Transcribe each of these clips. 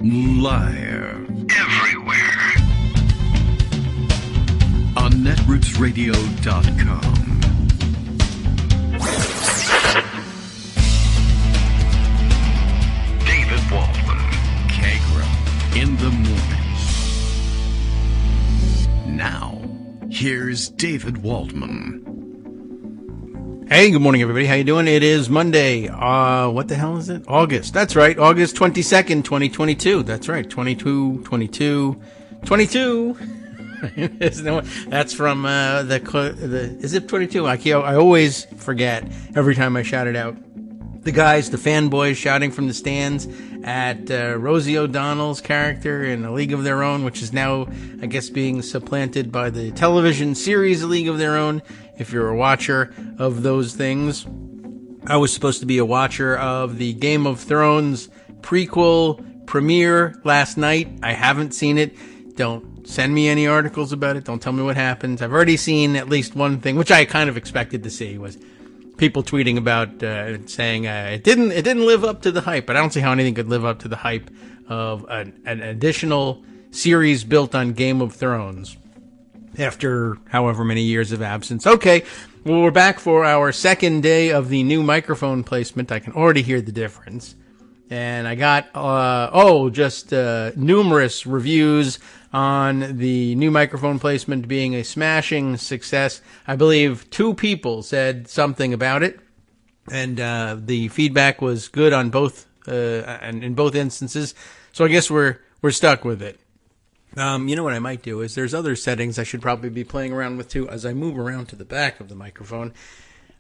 Live. Everywhere. On netrootsradio.com. David Waldman. Kagro. In the morning. Now, here's David Waldman. Hey, good morning, everybody. How you doing? It is Monday. What the hell is it? August. That's right. August 22nd, 2022. That's right. 22. That's from, is it 22? I always forget every time I shout it out. The guys, the fanboys shouting from the stands at Rosie O'Donnell's character in A League of Their Own, which is now, I guess, being supplanted by the television series A League of Their Own. If you're a watcher of those things, I was supposed to be a watcher of the Game of Thrones prequel premiere last night. I haven't seen it. Don't send me any articles about it. Don't tell me what happens. I've already seen at least one thing, which I kind of expected to see, was people tweeting about saying it didn't live up to the hype. But I don't see how anything could live up to the hype of an additional series built on Game of Thrones after however many years of absence. Okay, well, we're back for our second day of the new microphone placement. I can already hear the difference. And I got, numerous reviews on the new microphone placement being a smashing success. I believe 2 people said something about it. And the feedback was good on both, and in both instances. So I guess we're stuck with it. You know what I might do is there's other settings I should probably be playing around with too as I move around to the back of the microphone,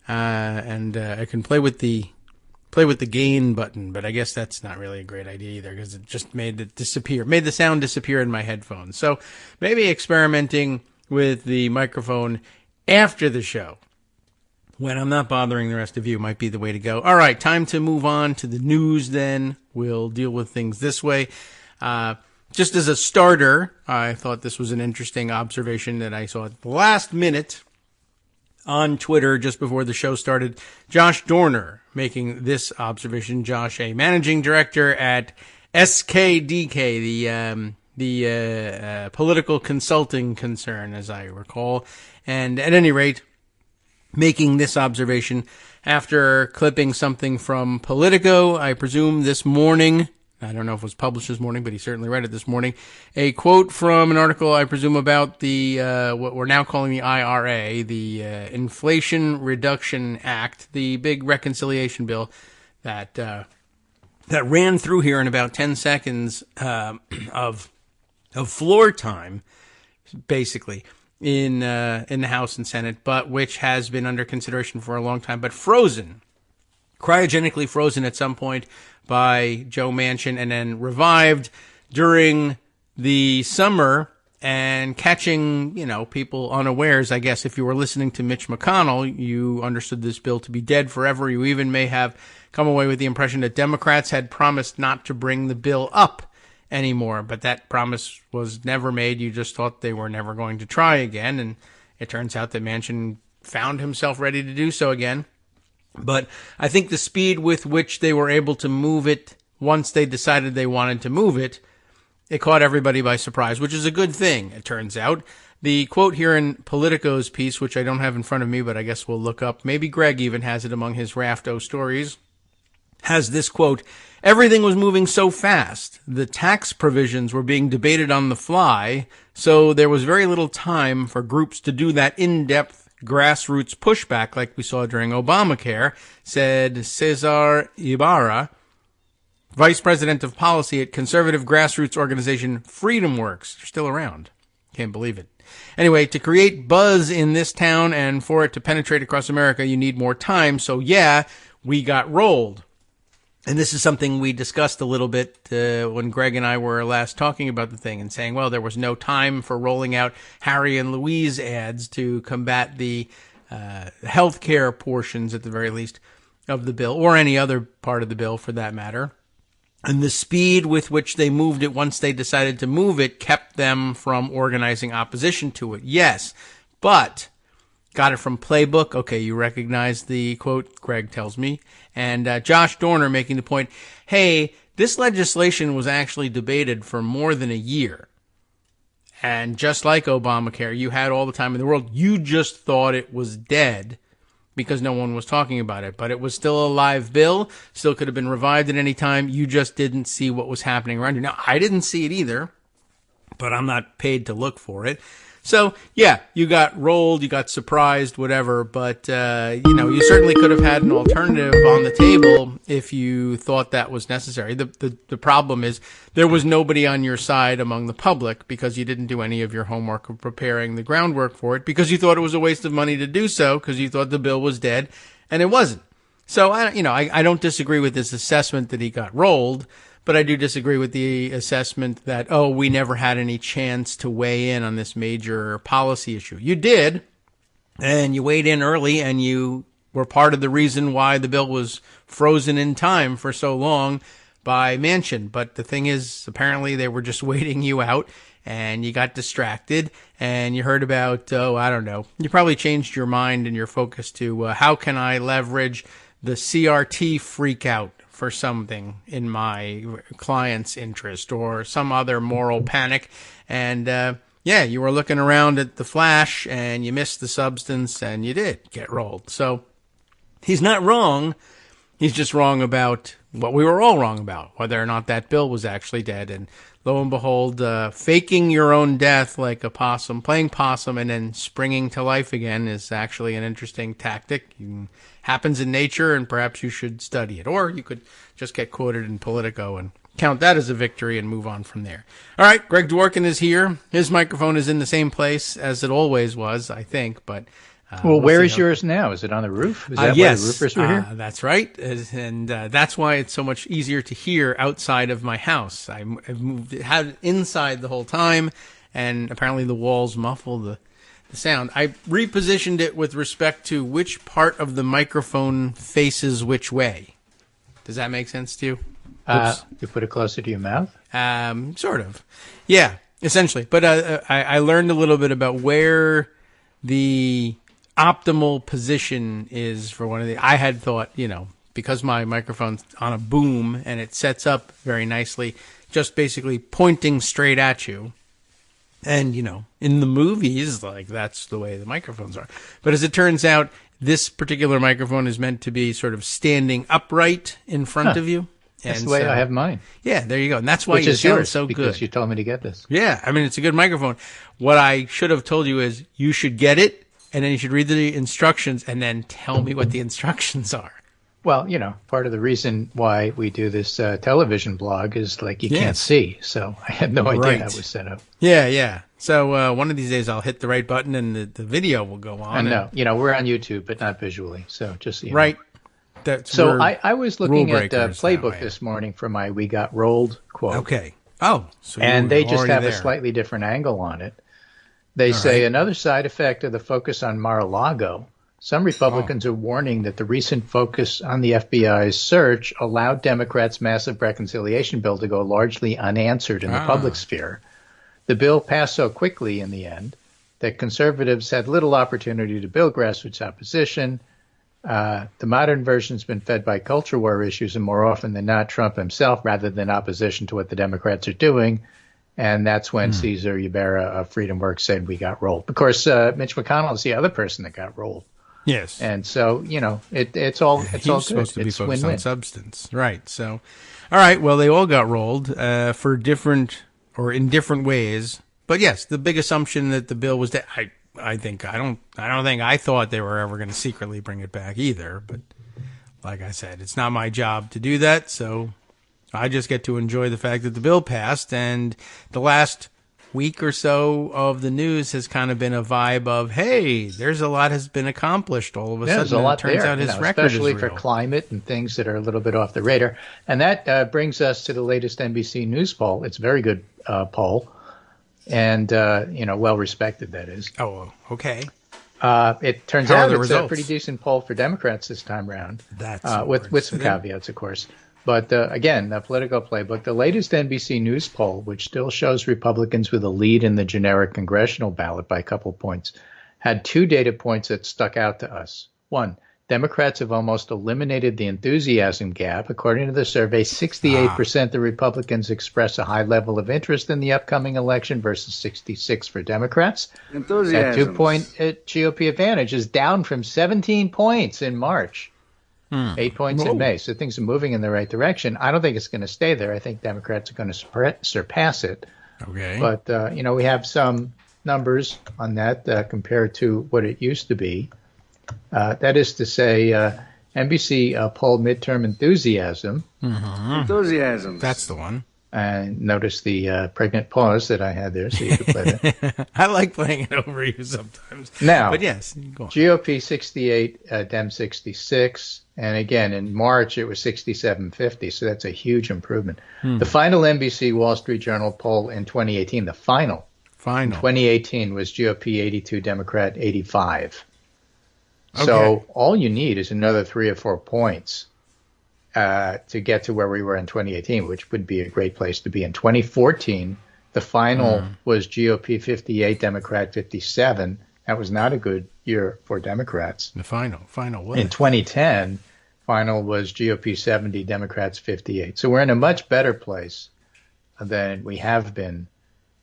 and I can play with the gain button, but I guess that's not really a great idea either because it just made the sound disappear in my headphones. So maybe experimenting with the microphone after the show, when I'm not bothering the rest of you, might be the way to go. All right, time to move on to the news then. We'll deal with things this way. Just as a starter, I thought this was an interesting observation that I saw at the last minute on Twitter just before the show started. Josh Dorner making this observation. Josh, a managing director at SKDK, the political consulting concern, as I recall. And at any rate, making this observation after clipping something from Politico, I presume this morning. I don't know if it was published this morning, but he certainly read it this morning. A quote from an article, I presume, about the what we're now calling the IRA, the Inflation Reduction Act, the big reconciliation bill that ran through here in about 10 seconds of floor time, basically, in the House and Senate, but which has been under consideration for a long time, but frozen, cryogenically frozen at some point by Joe Manchin, and then revived during the summer and catching, people unawares. I guess if you were listening to Mitch McConnell, you understood this bill to be dead forever. You even may have come away with the impression that Democrats had promised not to bring the bill up anymore, but that promise was never made. You just thought they were never going to try again, and it turns out that Manchin found himself ready to do so again. But I think the speed with which they were able to move it, once they decided they wanted to move it, it caught everybody by surprise, which is a good thing, it turns out. The quote here in Politico's piece, which I don't have in front of me, but I guess we'll look up, maybe Greg even has it among his raft of stories, has this quote: "Everything was moving so fast. The tax provisions were being debated on the fly, so there was very little time for groups to do that in-depth grassroots pushback like we saw during Obamacare," said Cesar Ibarra, vice president of policy at conservative grassroots organization FreedomWorks. They're still around. Can't believe it. Anyway, to create buzz in this town and for it to penetrate across America, you need more time. So yeah, we got rolled. And this is something we discussed a little bit when Greg and I were last talking about the thing and saying, well, there was no time for rolling out Harry and Louise ads to combat the healthcare portions, at the very least, of the bill, or any other part of the bill for that matter. And the speed with which they moved it once they decided to move it kept them from organizing opposition to it. Yes, but got it from Playbook. Okay, you recognize the quote, Greg tells me. And Josh Dorner making the point, hey, this legislation was actually debated for more than a year. And just like Obamacare, you had all the time in the world. You just thought it was dead because no one was talking about it. But it was still a live bill, still could have been revived at any time. You just didn't see what was happening around you. Now, I didn't see it either, but I'm not paid to look for it. So, yeah, you got rolled, you got surprised, whatever, but, you certainly could have had an alternative on the table if you thought that was necessary. The problem is there was nobody on your side among the public because you didn't do any of your homework of preparing the groundwork for it, because you thought it was a waste of money to do so, because you thought the bill was dead, and it wasn't. So, I don't disagree with this assessment that he got rolled, but I do disagree with the assessment that, we never had any chance to weigh in on this major policy issue. You did, and you weighed in early, and you were part of the reason why the bill was frozen in time for so long by Manchin. But the thing is, apparently they were just waiting you out, and you got distracted, and you heard about, I don't know, you probably changed your mind and your focus to how can I leverage the CRT freak out for something in my client's interest or some other moral panic. And, you were looking around at the flash and you missed the substance and you did get rolled. So he's not wrong. He's just wrong about what we were all wrong about, whether or not that bill was actually dead. And lo and behold, faking your own death like a possum, playing possum and then springing to life again is actually an interesting tactic. Happens in nature, and perhaps you should study it. Or you could just get quoted in Politico and count that as a victory and move on from there. All right, Greg Dworkin is here. His microphone is in the same place as it always was, I think. But where is yours now? Is it on the roof? Is that yes, why the roofers were here? That's right. And that's why it's so much easier to hear outside of my house. I've moved it, had it inside the whole time, and apparently the walls muffle the sound. I repositioned it with respect to which part of the microphone faces which way. Does that make sense to you? You put it closer to your mouth? Sort of. Yeah, essentially. But I learned a little bit about where the optimal position is for one of the... I had thought, because my microphone's on a boom and it sets up very nicely, just basically pointing straight at you. And, in the movies, that's the way the microphones are. But as it turns out, this particular microphone is meant to be sort of standing upright in front of you. That's the way I have mine. Yeah, there you go. And that's why you sound so good. Because you told me to get this. Yeah, it's a good microphone. What I should have told you is you should get it, and then you should read the instructions, and then tell me what the instructions are. Well, part of the reason why we do this television blog is you can't see. So I had no idea how it was set up. Yeah. So one of these days I'll hit the right button and the video will go on. No, we're on YouTube, but not visually. So just right. So I was looking at Playbook this morning for my "We Got Rolled" quote. Okay. Oh, so and they just have a slightly different angle on it. They say another side effect of the focus on Mar-a-Lago. Some Republicans are warning that the recent focus on the FBI's search allowed Democrats' massive reconciliation bill to go largely unanswered in the public sphere. The bill passed so quickly in the end that conservatives had little opportunity to build grassroots opposition. The modern version's been fed by culture war issues, and more often than not, Trump himself, rather than opposition to what the Democrats are doing. And that's when Cesar Ybarra of Freedom Works said we got rolled. Of course, Mitch McConnell is the other person that got rolled. Yes. And so, it's all He's all supposed good. to be It's focused win-win. on substance. Right. So, all right. Well, they all got rolled for different or in different ways. But yes, the big assumption that the bill was dead. I don't think I thought they were ever going to secretly bring it back either. But like I said, it's not my job to do that. So I just get to enjoy the fact that the bill passed. And the last week or so of the news has kind of been a vibe of, hey, there's a lot has been accomplished all of a sudden. There's a lot it turns there, out his record especially is for real. climate and things that are a little bit off the radar. And that brings us to the latest NBC News poll. It's a very good poll, and well respected, that is. Oh, okay. It turns How are out the it's results? a pretty decent poll for Democrats this time around. That's with some caveats, of course. But again, the Politico Playbook, the latest NBC News poll, which still shows Republicans with a lead in the generic congressional ballot by a couple points, had two data points that stuck out to us. One, Democrats have almost eliminated the enthusiasm gap. According to the survey, 68% of Republicans express a high level of interest in the upcoming election versus 66% for Democrats. That 2-point GOP advantage is down from 17 points in March, 8 points in May. So things are moving in the right direction. I don't think it's going to stay there. I think Democrats are going to surpass it. Okay. But, we have some numbers on that compared to what it used to be. That is to say, NBC poll midterm enthusiasm. Enthusiasm. That's the one. And notice the pregnant pause that I had there, so you could play that. I like playing it over you sometimes. Now, but yes, go on. GOP 68, Dem 66, and again in March it was 67-50, so that's a huge improvement. The final NBC Wall Street Journal poll in 2018, the final in 2018 was GOP 82, Democrat 85. Okay. So all you need is another 3 or 4 points to get to where we were in 2018, which would be a great place to be. In 2014, the final was GOP 58, Democrat 57. That was not a good year for Democrats. The final was. In 2010, final was GOP 70, Democrats 58. So we're in a much better place than we have been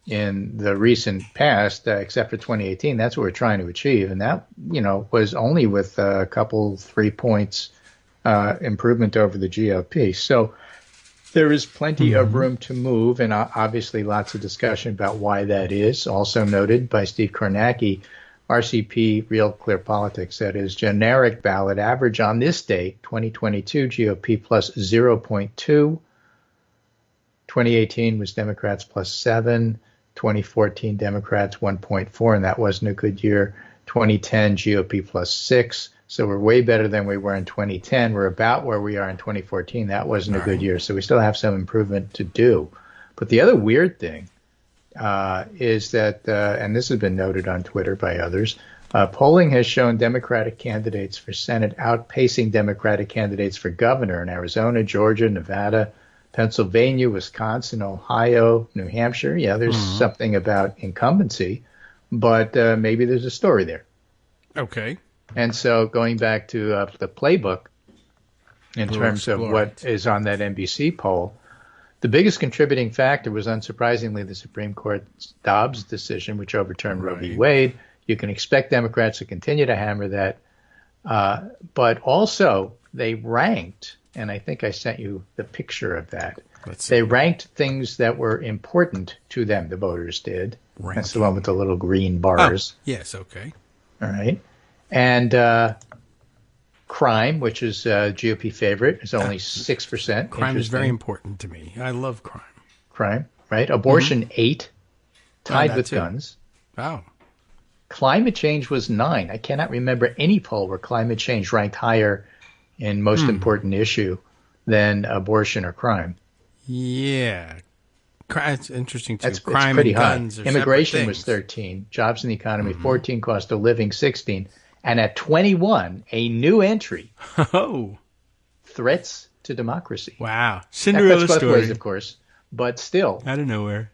in the recent past, except for 2018. That's what we're trying to achieve. And that, was only with a couple, 3 points improvement over the GOP. So there is plenty of room to move, and obviously lots of discussion about why that is. Also noted by Steve Kornacki, RCP, Real Clear Politics, that is generic ballot average on this date, 2022, GOP plus 0.2. 2018 was Democrats plus 7. 2014 Democrats 1.4, and that wasn't a good year. 2010 GOP plus 6. So we're way better than we were in 2010. We're about where we are in 2014. That wasn't a good year. So we still have some improvement to do. But the other weird thing is that, and this has been noted on Twitter by others, polling has shown Democratic candidates for Senate outpacing Democratic candidates for governor in Arizona, Georgia, Nevada, Pennsylvania, Wisconsin, Ohio, New Hampshire. Yeah, there's something about incumbency, but maybe there's a story there. Okay. And so going back to the playbook in terms of what is on that NBC poll, the biggest contributing factor was unsurprisingly the Supreme Court's Dobbs decision, which overturned Roe v. Wade. You can expect Democrats to continue to hammer that. But also they ranked, and I think I sent you the picture of that. They ranked things that were important to them, the voters did. That's the one with the little green bars. Oh, yes, okay. All right. And crime, which is GOP favorite, is only 6%. Crime is very important to me. I love crime. Crime, right? Abortion, 8, tied with guns. Wow. Climate change was 9. I cannot remember any poll where climate change ranked higher in most important issue than abortion or crime. Yeah. It's interesting, too. That's crime pretty and high. guns are Immigration was 13. Jobs in the economy, 14. Cost of living, 16. And at 21, a new entry. Oh. Threats to democracy. Wow. Cinderella both story. ways, of course, but still. Out of nowhere.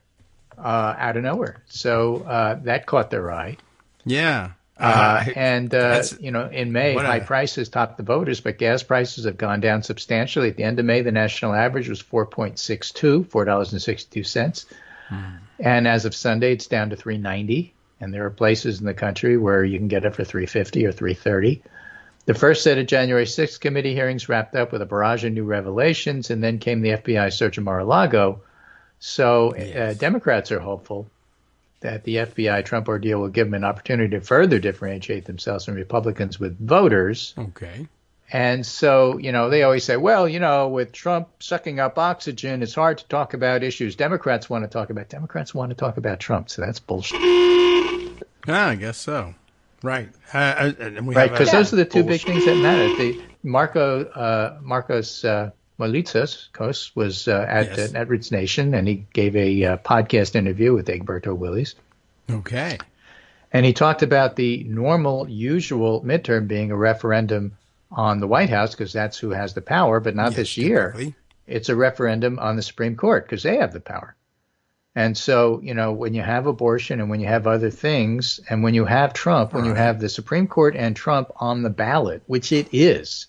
So that caught their eye. Yeah. In May, high prices topped the voters, but gas prices have gone down substantially. At the end of May, the national average was $4.62. And as of Sunday, it's down to $3.90. And there are places in the country where you can get it for $3.50 or $3.30. The first set of January 6th committee hearings wrapped up with a barrage of new revelations, and then came the FBI search of Mar-a-Lago. So Democrats are hopeful that the FBI Trump ordeal will give them an opportunity to further differentiate themselves from Republicans with voters. Okay. And so, they always say, well, with Trump sucking up oxygen, it's hard to talk about issues Democrats want to talk about. Democrats want to talk about Trump, so that's bullshit. I guess so. Right. Because those are the two big things that matter. Marcos Molitzas was at Edwards Nation, and he gave a podcast interview with Egberto Willies. Okay. And he talked about the normal, usual midterm being a referendum on the White House, because that's who has the power, but not this year. Typically. It's a referendum on the Supreme Court, because they have the power. And so, when you have abortion and when you have other things, and when you have Trump, when you have the Supreme Court and Trump on the ballot, which it is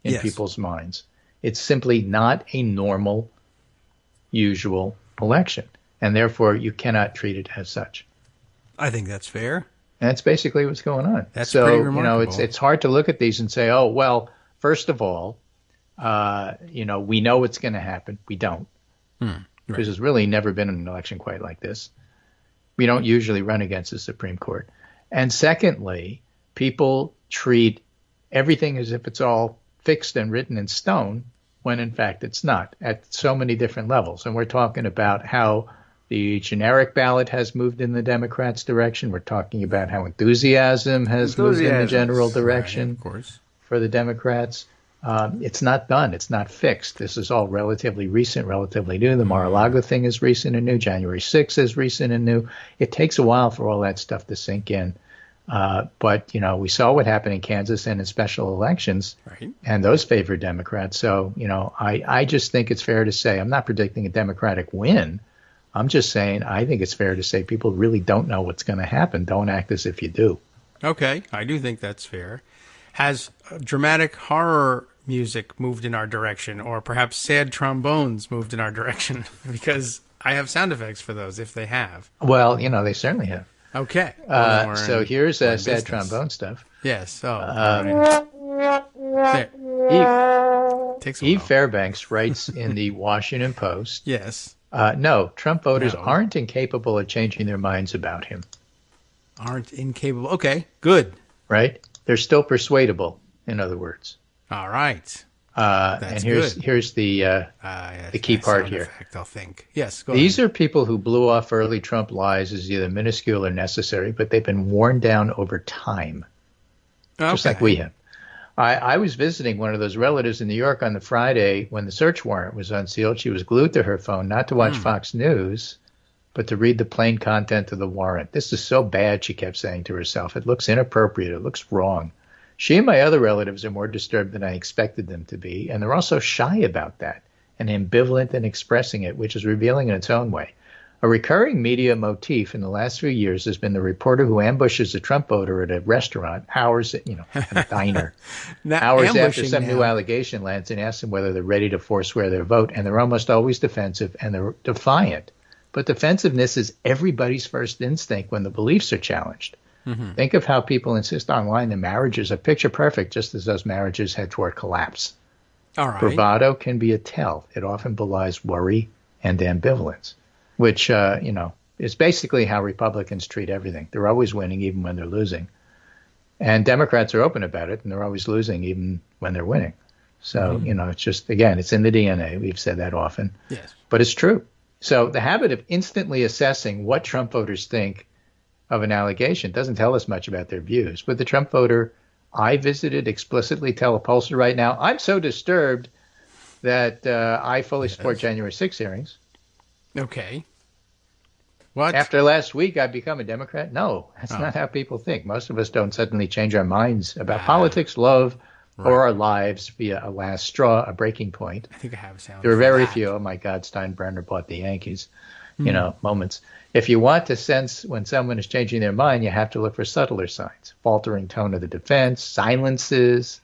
in people's minds, it's simply not a normal, usual election. And therefore, you cannot treat it as such. I think that's fair. And that's basically what's going on. That's pretty remarkable. It's hard to look at these and say, oh, well, first of all, we know what's going to happen. We don't. Because there's really never been an election quite like this. We don't usually run against the Supreme Court. And secondly, people treat everything as if it's all fixed and written in stone, when in fact it's not, at so many different levels. And we're talking about how the generic ballot has moved in the Democrats' direction. We're talking about how enthusiasm has moved in the general direction of course. For the Democrats. It's not done. It's not fixed. This is all relatively recent, relatively new. The Mar-a-Lago thing is recent and new. January 6th is recent and new. It takes a while for all that stuff to sink in. But, we saw what happened in Kansas and in special elections, and those favored Democrats. So, I just think it's fair to say, I'm not predicting a Democratic win. I'm just saying I think it's fair to say people really don't know what's going to happen. Don't act as if you do. Okay, I do think that's fair. Has dramatic horror music moved in our direction, or perhaps sad trombones moved in our direction? Because I have sound effects for those if they have. Well, they certainly have. Okay. So here's sad trombone stuff. Yes. Oh, Eve Fairbanks writes in the Washington Post. Yes. No, Trump voters aren't incapable of changing their minds about him. Aren't incapable. Okay, good. Right? They're still persuadable, in other words. All right. And here's the key part here. Effect, I'll think. Yes, go These ahead. are people who blew off early Trump lies as either minuscule or necessary, but they've been worn down over time, just like we have. I was visiting one of those relatives in New York on the Friday when the search warrant was unsealed. She was glued to her phone, not to watch Fox News, but to read the plain content of the warrant. This is so bad, she kept saying to herself. It looks inappropriate. It looks wrong. She and my other relatives are more disturbed than I expected them to be, and they're also shy about that and ambivalent in expressing it, which is revealing in its own way. A recurring media motif in the last few years has been the reporter who ambushes a Trump voter at a restaurant, at a diner, hours after some new allegation lands, and asks them whether they're ready to forswear their vote, and they're almost always defensive and they're defiant. But defensiveness is everybody's first instinct when the beliefs are challenged. Think of how people insist online that marriages are picture perfect, just as those marriages head toward collapse. All right. Bravado can be a tell. It often belies worry and ambivalence, which, is basically how Republicans treat everything. They're always winning even when they're losing. And Democrats are open about it, and they're always losing even when they're winning. So, it's just, again, it's in the DNA. We've said that often. Yes. But it's true. So the habit of instantly assessing what Trump voters think of an allegation doesn't tell us much about their views. But the Trump voter I visited explicitly tell a pollster right now, I'm so disturbed that I fully support January 6 hearings. Okay. What? After last week, I've become a Democrat? No, that's not how people think. Most of us don't suddenly change our minds about politics, love, or our lives via a last straw, a breaking point. I think I have a sound. There are very few, oh my God, Steinbrenner bought the Yankees, moments. If you want to sense when someone is changing their mind, you have to look for subtler signs. Faltering tone of the defense, silences.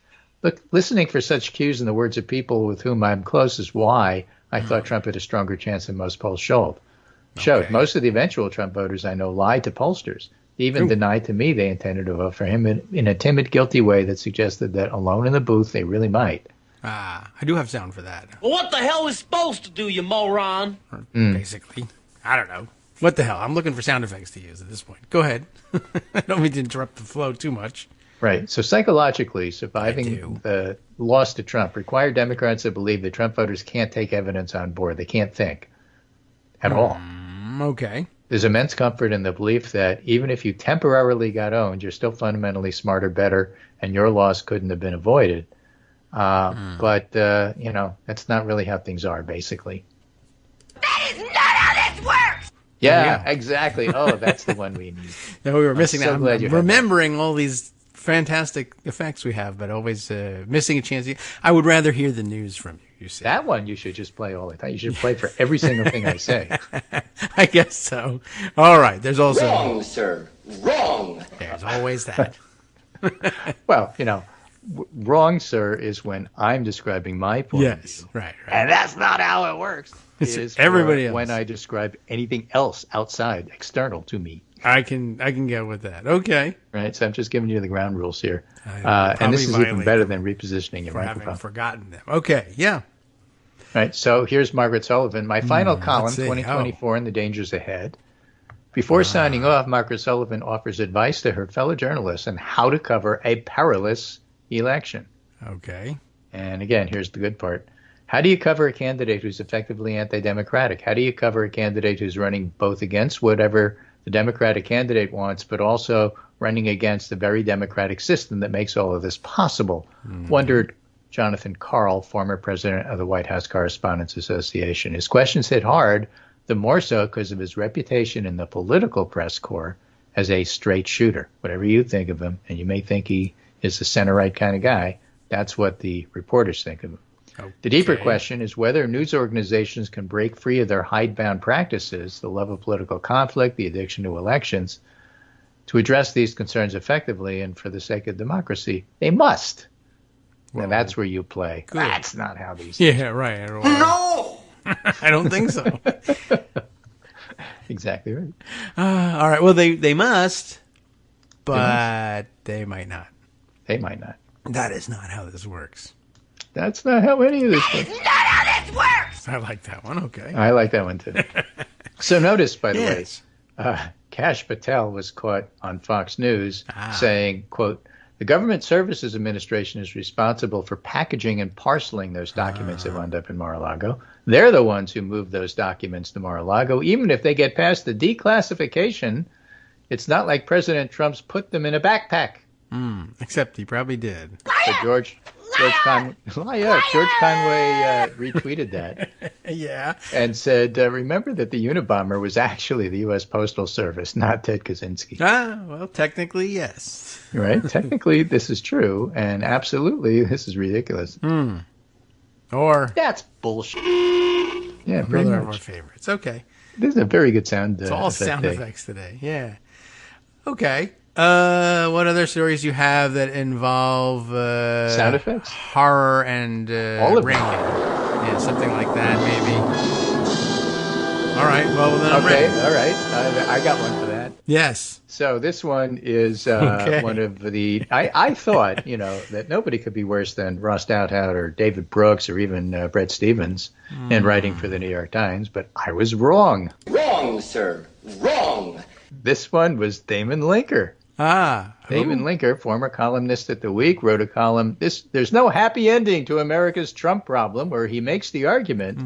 Listening for such cues in the words of people with whom I'm close is why I thought Trump had a stronger chance than most polls showed. Most of the eventual Trump voters I know lied to pollsters, even denied to me they intended to vote for him in a timid, guilty way that suggested that alone in the booth they really might. I do have sound for that. Well, what the hell is supposed to do, you moron? Basically. I don't know. What the hell? I'm looking for sound effects to use at this point. Go ahead. I don't mean to interrupt the flow too much. Right. So psychologically, surviving the loss to Trump required Democrats to believe that Trump voters can't take evidence on board. They can't think at all. Okay. There's immense comfort in the belief that even if you temporarily got owned, you're still fundamentally smarter, better, and your loss couldn't have been avoided. But, that's not really how things are, basically. That is not how this works! Yeah, exactly. Oh, that's the one we need. No, we were missing so that. glad I'm you had remembering all these fantastic effects we have, but always missing a chance. I would rather hear the news from you. you see. That one you should just play all the time. You should play for every single thing I say. I guess so. All right. There's also... Wrong, sir. Wrong. There's always that. Well, wrong, sir, is when I'm describing my point of view. Right. And that's not how it works. It is everybody else. when I describe anything else outside, external to me. I can get with that. Okay. Right, so I'm just giving you the ground rules here. I and this is even violate better than repositioning your for having microphone. forgotten them. Okay, yeah. Right, so here's Margaret Sullivan. My final column, let's see. 2024 and the dangers ahead. Before signing off, Margaret Sullivan offers advice to her fellow journalists on how to cover a perilous election. Okay. And again, here's the good part. How do you cover a candidate who's effectively anti-democratic? How do you cover a candidate who's running both against whatever the Democratic candidate wants, but also running against the very democratic system that makes all of this possible? Wondered Jonathan Karl, former president of the White House Correspondents Association. His questions hit hard, the more so because of his reputation in the political press corps as a straight shooter. Whatever you think of him, and you may think he is the center-right kind of guy, that's what the reporters think of him. Okay. The deeper question is whether news organizations can break free of their hidebound practices, the love of political conflict, the addiction to elections, to address these concerns effectively and for the sake of democracy. They must. Well, and that's where you play. good. That's not how these Yeah, right. No! I don't think so. Exactly right. All right. Well, they must, but they might not. They might not. That is not how this works. That's not how any of this That works. is not how this works! I like that one. Okay. I like that one too. So notice, by the Yes. way, Kash Patel was caught on Fox News saying, quote, the Government Services Administration is responsible for packaging and parceling those documents that wound up in Mar-a-Lago. They're the ones who moved those documents to Mar-a-Lago. Even if they get past the declassification, it's not like President Trump's put them in a backpack. Except he probably did. So George Conway retweeted that Yeah. and said, remember that the Unabomber was actually the U.S. Postal Service, not Ted Kaczynski. Well, technically, yes. Right? Technically, this is true, and absolutely, this is ridiculous. Or That's bullshit. Yeah, pretty another of our much. favorites. Okay. This is a very good sound It's all effect sound day. effects today. Yeah. Okay. What other stories you have that involve Sound effects? horror and All of them. ringing? Yeah, something like that, maybe. All right. Well, then I'm Okay, ready. all right. I got one for that. Yes. So this one is Okay. one of the. I thought that nobody could be worse than Ross Douthat or David Brooks or even Bret Stephens in writing for the New York Times, but I was wrong. Wrong, sir. Wrong. This one was Damon Linker. Damon Linker, former columnist at The Week, wrote a column. There's no happy ending to America's Trump problem, where he makes the argument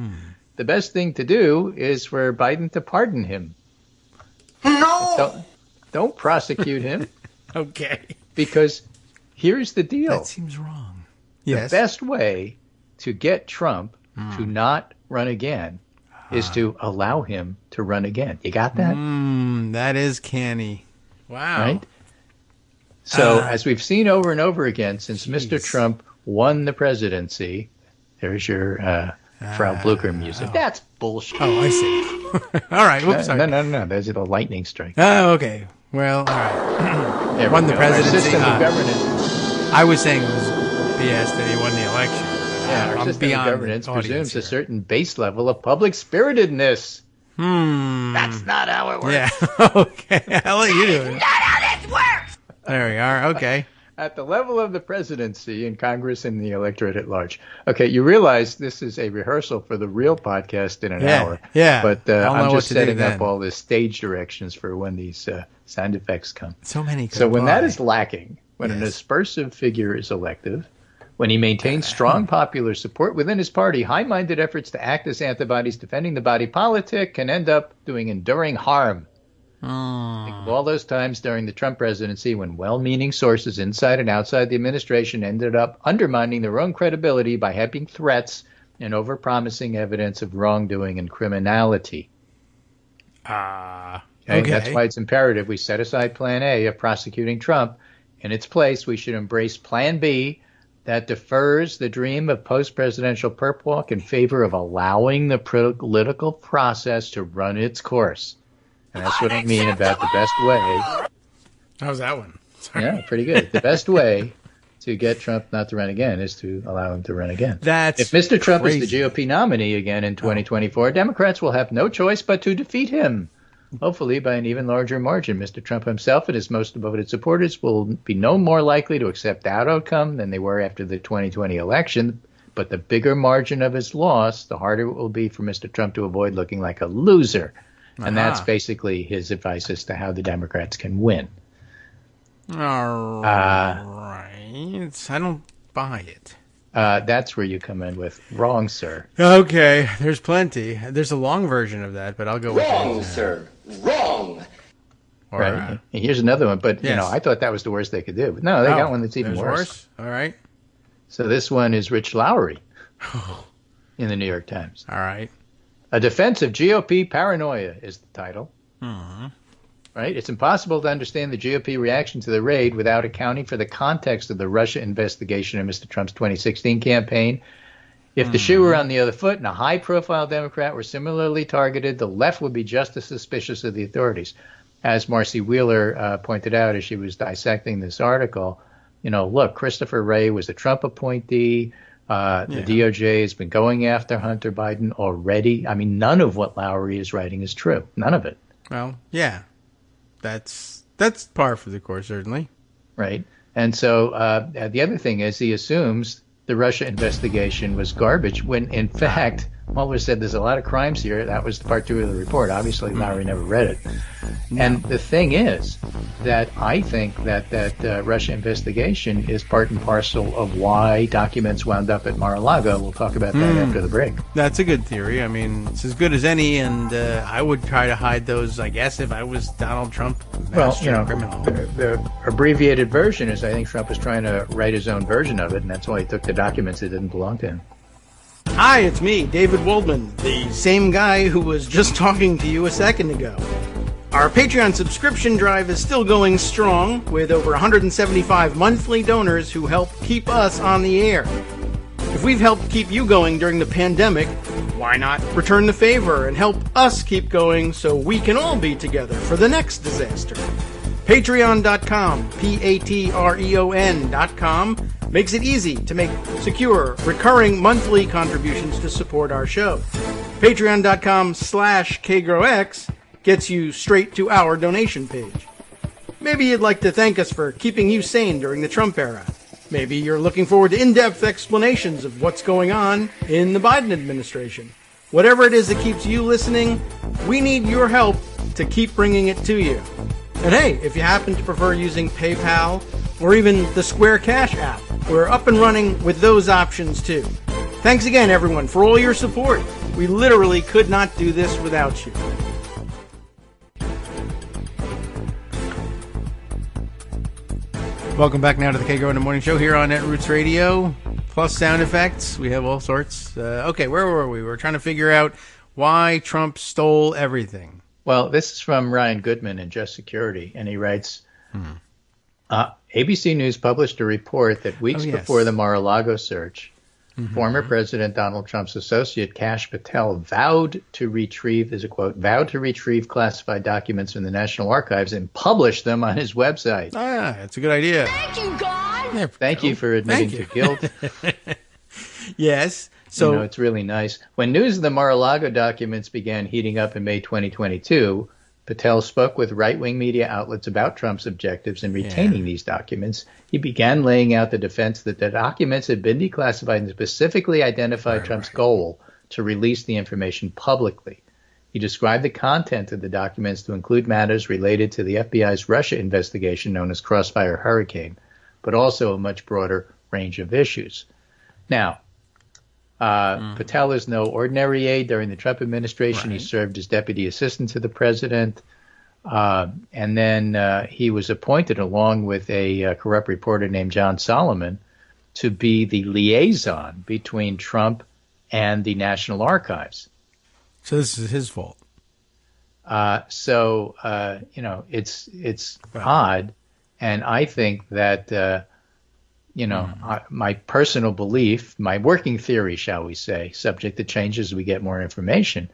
the best thing to do is for Biden to pardon him. No! Don't prosecute him. Okay. Because here's the deal. That seems wrong. Yes. The best way to get Trump to not run again is to allow him to run again. You got that? That is canny. Wow. Right? So as we've seen over and over again since Mr. Trump won the presidency, there's your Frau Blucher music. That's bullshit. Oh, I see. All right. Whoops, sorry. No. There's a lightning strike. Oh, okay. Well, all right. There Won we the go. Our presidency. system of governance. I was saying it was BS that he won the election. Yeah, our I'm system of beyond governance the audience presumes a here. certain base level of public spiritedness. That's not how it works. Yeah. Okay. I'll let you do it. Not how this works! There we are. Okay. At the level of the presidency and Congress and the electorate at large. Okay, you realize this is a rehearsal for the real podcast in an hour. Yeah. But I'll know I'm what just to do setting then. up all the stage directions for when these sound effects come. So many. So when that apply. is lacking, when an Yes. aspersive figure is elective, when he maintains strong popular support within his party, high-minded efforts to act as antibodies defending the body politic can end up doing enduring harm. Think of all those times during the Trump presidency when well-meaning sources inside and outside the administration ended up undermining their own credibility by heaping threats and overpromising evidence of wrongdoing and criminality. Okay? That's why it's imperative we set aside Plan A of prosecuting Trump. In its place, we should embrace Plan B, that defers the dream of post-presidential perp walk in favor of allowing the political process to run its course. And that's what I mean about the best way. How's that one? Sorry. Yeah, pretty good. The best way to get Trump not to run again is to allow him to run again. That's if Mr. Trump crazy. is the GOP nominee again in 2024, Democrats will have no choice but to defeat him, hopefully by an even larger margin. Mr. Trump himself and his most devoted supporters will be no more likely to accept that outcome than they were after the 2020 election. But the bigger margin of his loss, the harder it will be for Mr. Trump to avoid looking like a loser. And that's basically his advice as to how the Democrats can win. All right. I don't buy it. That's where you come in with wrong, sir. Okay, there's plenty. There's a long version of that, but I'll go with Wrong, sir. Wrong. Or, Right. Here's another one, but yes. I thought that was the worst they could do. But no, they got one that's even there's worse. All right. So this one is Rich Lowry in the New York Times. All right. A defense of GOP paranoia is the title. Right? It's impossible to understand the GOP reaction to the raid without accounting for the context of the Russia investigation of Mr. Trump's 2016 campaign. If the shoe were on the other foot and a high-profile Democrat were similarly targeted, the left would be just as suspicious of the authorities. As Marcy Wheeler pointed out as she was dissecting this article, look, Christopher Wray was a Trump appointee. The DOJ has been going after Hunter Biden already. I mean, none of what Lowry is writing is true. None of it. Well, yeah. That's par for the course, certainly. Right. And so the other thing is he assumes the Russia investigation was garbage when, in fact, Mueller said there's a lot of crimes here. That was part 2 of the report. Obviously, Lowry never read it. And the thing is that I think that Russia investigation is part and parcel of why documents wound up at Mar-a-Lago. We'll talk about that after the break. That's a good theory. I mean, it's as good as any, and I would try to hide those, I guess, if I was Donald Trump. Well, Criminal. the abbreviated version is I think Trump was trying to write his own version of it, and that's why he took the documents that didn't belong to him. Hi, it's me, David Waldman, the same guy who was just talking to you a second ago. Our Patreon subscription drive is still going strong, with over 175 monthly donors who help keep us on the air. If we've helped keep you going during the pandemic, why not return the favor and help us keep going so we can all be together for the next disaster? Patreon.com, Patreon.com, makes it easy to make secure, recurring monthly contributions to support our show. Patreon.com/KagroX gets you straight to our donation page. Maybe you'd like to thank us for keeping you sane during the Trump era. Maybe you're looking forward to in-depth explanations of what's going on in the Biden administration. Whatever it is that keeps you listening, we need your help to keep bringing it to you. And hey, if you happen to prefer using PayPal or even the Square Cash app, we're up and running with those options too. Thanks again, everyone, for all your support. We literally could not do this without you. Welcome back now to the Kagro in the Morning Show here on Netroots Radio, plus sound effects. We have all sorts. Okay, where were we? We're trying to figure out why Trump stole everything. Well, this is from Ryan Goodman in Just Security, and he writes, ABC News published a report that weeks before the Mar-a-Lago search, former President Donald Trump's associate Kash Patel vowed to retrieve, as a quote, vowed to retrieve classified documents from the National Archives and publish them on his website. Ah, that's a good idea. Thank you, God. Thank you for admitting to guilt. Yes. So it's really nice. When news of the Mar-a-Lago documents began heating up in May 2022, Patel spoke with right-wing media outlets about Trump's objectives in retaining these documents. He began laying out the defense that the documents had been declassified and specifically identified Trump's goal to release the information publicly. He described the content of the documents to include matters related to the FBI's Russia investigation known as Crossfire Hurricane, but also a much broader range of issues. Now, Patel is no ordinary aide during the Trump administration. He served as deputy assistant to the president. And then he was appointed, along with a corrupt reporter named John Solomon, to be the liaison between Trump and the National Archives. So this is his fault. It's odd. And I think that, my personal belief, my working theory, shall we say, subject to change as we get more information,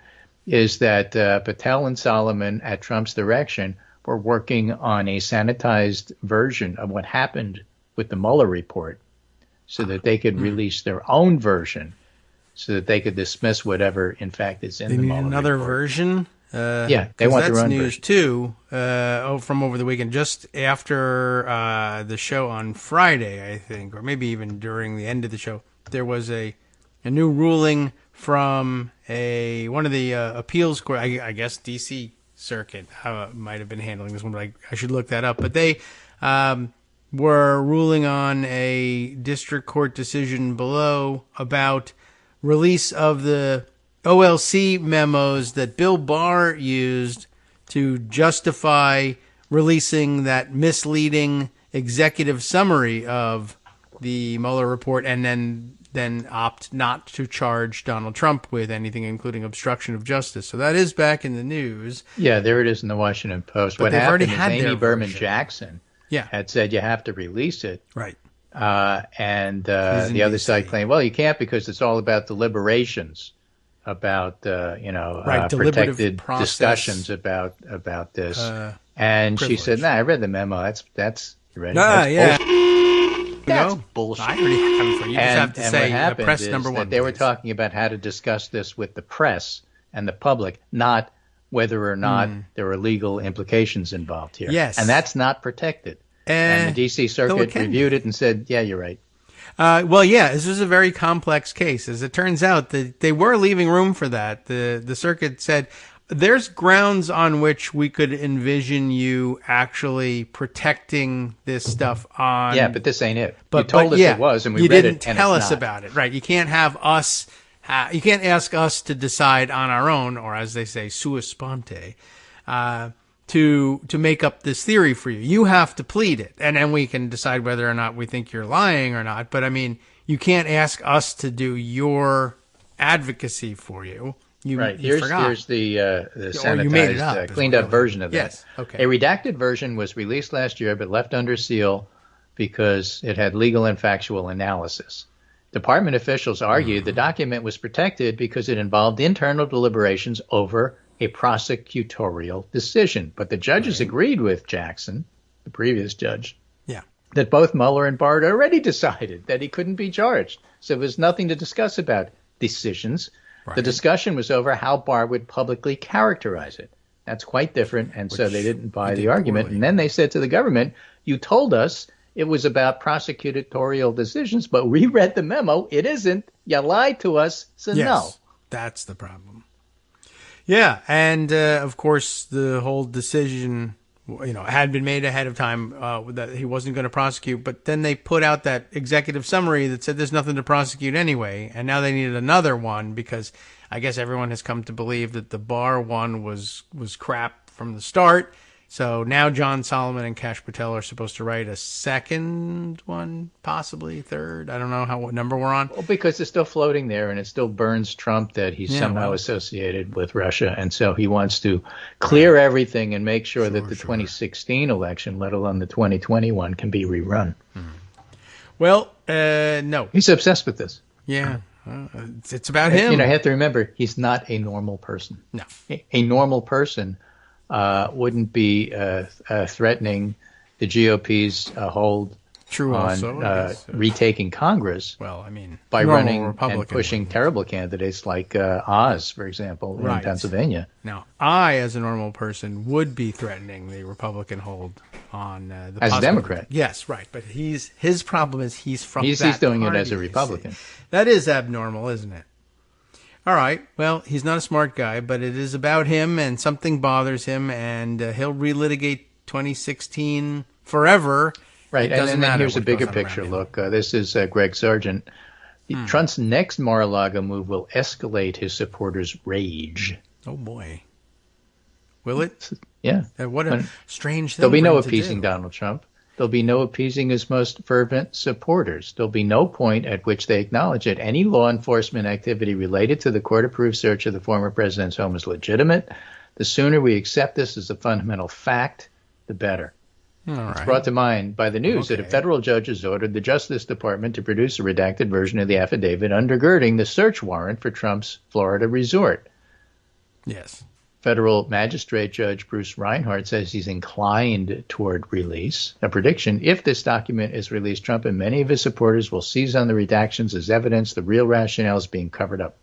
is that Patel and Solomon at Trump's direction were working on a sanitized version of what happened with the Mueller report so that they could release their own version so that they could dismiss whatever, in fact, is in the Mueller another report. Version? Yeah, they want their own news version. too. From over the weekend, just after the show on Friday, I think, or maybe even during the end of the show, there was a new ruling from one of the appeals court. I guess DC Circuit might have been handling this one, but I should look that up. But they were ruling on a district court decision below about release of the OLC memos that Bill Barr used to justify releasing that misleading executive summary of the Mueller report, and then opt not to charge Donald Trump with anything, including obstruction of justice. So that is back in the news. Yeah, there it is in the Washington Post. But what they've already happened is had Amy their Berman version. Jackson Yeah. had said you have to release it. Right. And the other DC. side claimed, well, you can't because it's all about deliberations, about deliberative protected process, discussions about this. And privilege. she said, "Nah, I read the memo. That's you ready? Ah, That's yeah. bullshit. That's No, bullshit." I already have it for you. You just have to and say what happened press is number one. that they were please. talking about how to discuss this with the press and the public, not whether or not there are legal implications involved here. Yes. And that's not protected. And the D.C. Circuit can reviewed it and said, yeah, you're right. Well, yeah, this was a very complex case. As it turns out, they were leaving room for that. The circuit said there's grounds on which we could envision you actually protecting this stuff on. Yeah, but this ain't it. But you told us yeah, it was, and we you read didn't it, and tell it's us not. about it, right? You can't have us. You can't ask us to decide on our own, or as they say, sua sponte, to make up this theory for you. You have to plead it, and then we can decide whether or not we think you're lying or not. But I mean, you can't ask us to do your advocacy for you. Right. You forgot. Here's the Or you made it up, sanitized, is cleaned what up really- version of that. Yes, okay. A redacted version was released last year but left under seal because it had legal and factual analysis. Department officials argued the document was protected because it involved internal deliberations over a prosecutorial decision. But the judges agreed with Jackson, the previous judge, Yeah. that both Mueller and Barr had already decided that he couldn't be charged. So there was nothing to discuss about decisions. Right. The discussion was over how Barr would publicly characterize it. That's quite different, and so they didn't buy the argument. poorly. And then they said to the government, you told us it was about prosecutorial decisions, but we read the memo. It isn't. You lied to us, so Yes, no. that's the problem. Yeah, and of course the whole decision, had been made ahead of time that he wasn't going to prosecute. But then they put out that executive summary that said there's nothing to prosecute anyway, and now they needed another one because I guess everyone has come to believe that the Barr one was crap from the start. So now John Solomon and Kash Patel are supposed to write a second one, possibly third. I don't know what number we're on. Well, because it's still floating there, and it still burns Trump that he's somehow well. associated with Russia. And so he wants to clear everything and make sure that the 2016 election, let alone the 2021, can be rerun. Well, no. He's obsessed with this. Yeah. It's about him. You have to remember, he's not a normal person. No. A normal person wouldn't be threatening the GOP's hold True on also, I guess. retaking Congress Well, I mean, by normal running Republican and pushing wouldn't. terrible candidates like Oz, for example, in Right. Pennsylvania. Now, I, as a normal person, would be threatening the Republican hold on the As a possible- Democrat. Yes, right. But his problem is he's from He's that doing it party, as a you see. Republican. That is abnormal, isn't it? All right. Well, he's not a smart guy, but it is about him, and something bothers him, and he'll relitigate 2016 forever. Right, It doesn't and then matter here's a what bigger goes on around picture him. look. This is Greg Sargent. Trump's next Mar-a-Lago move will escalate his supporters' rage. Oh, boy. Will it? Yeah. What a strange thing. There'll be for no him to appeasing do. Donald Trump. There'll be no appeasing his most fervent supporters. There'll be no point at which they acknowledge that any law enforcement activity related to the court-approved search of the former president's home is legitimate. The sooner we accept this as a fundamental fact, the better. All right. It's brought to mind by the news that a federal judge has ordered the Justice Department to produce a redacted version of the affidavit undergirding the search warrant for Trump's Florida resort. Yes. Federal Magistrate Judge Bruce Reinhart says he's inclined toward release. A prediction: if this document is released, Trump and many of his supporters will seize on the redactions as evidence the real rationale is being covered up.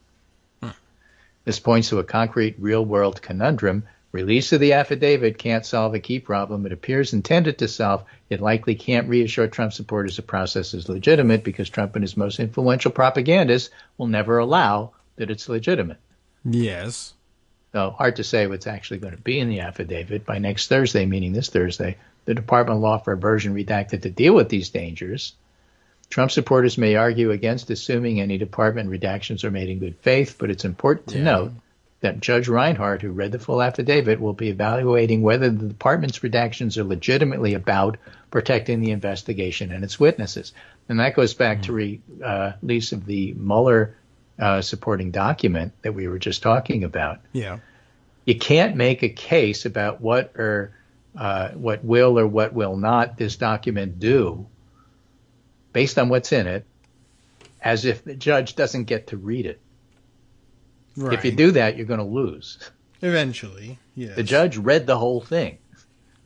This points to a concrete, real-world conundrum. Release of the affidavit can't solve a key problem it appears intended to solve. It likely can't reassure Trump supporters the process is legitimate because Trump and his most influential propagandists will never allow that it's legitimate. Yes. So hard to say what's actually going to be in the affidavit. By next Thursday, meaning this Thursday, the Department will offer a version redacted to deal with these dangers. Trump supporters may argue against assuming any department redactions are made in good faith, but it's important to note that Judge Reinhart, who read the full affidavit, will be evaluating whether the department's redactions are legitimately about protecting the investigation and its witnesses. And that goes back to release of the Mueller supporting document that we were just talking about. Yeah. You can't make a case about what will or what will not this document do based on what's in it, as if the judge doesn't get to read it. Right. If you do that, you're going to lose. Eventually, yes. The judge read the whole thing.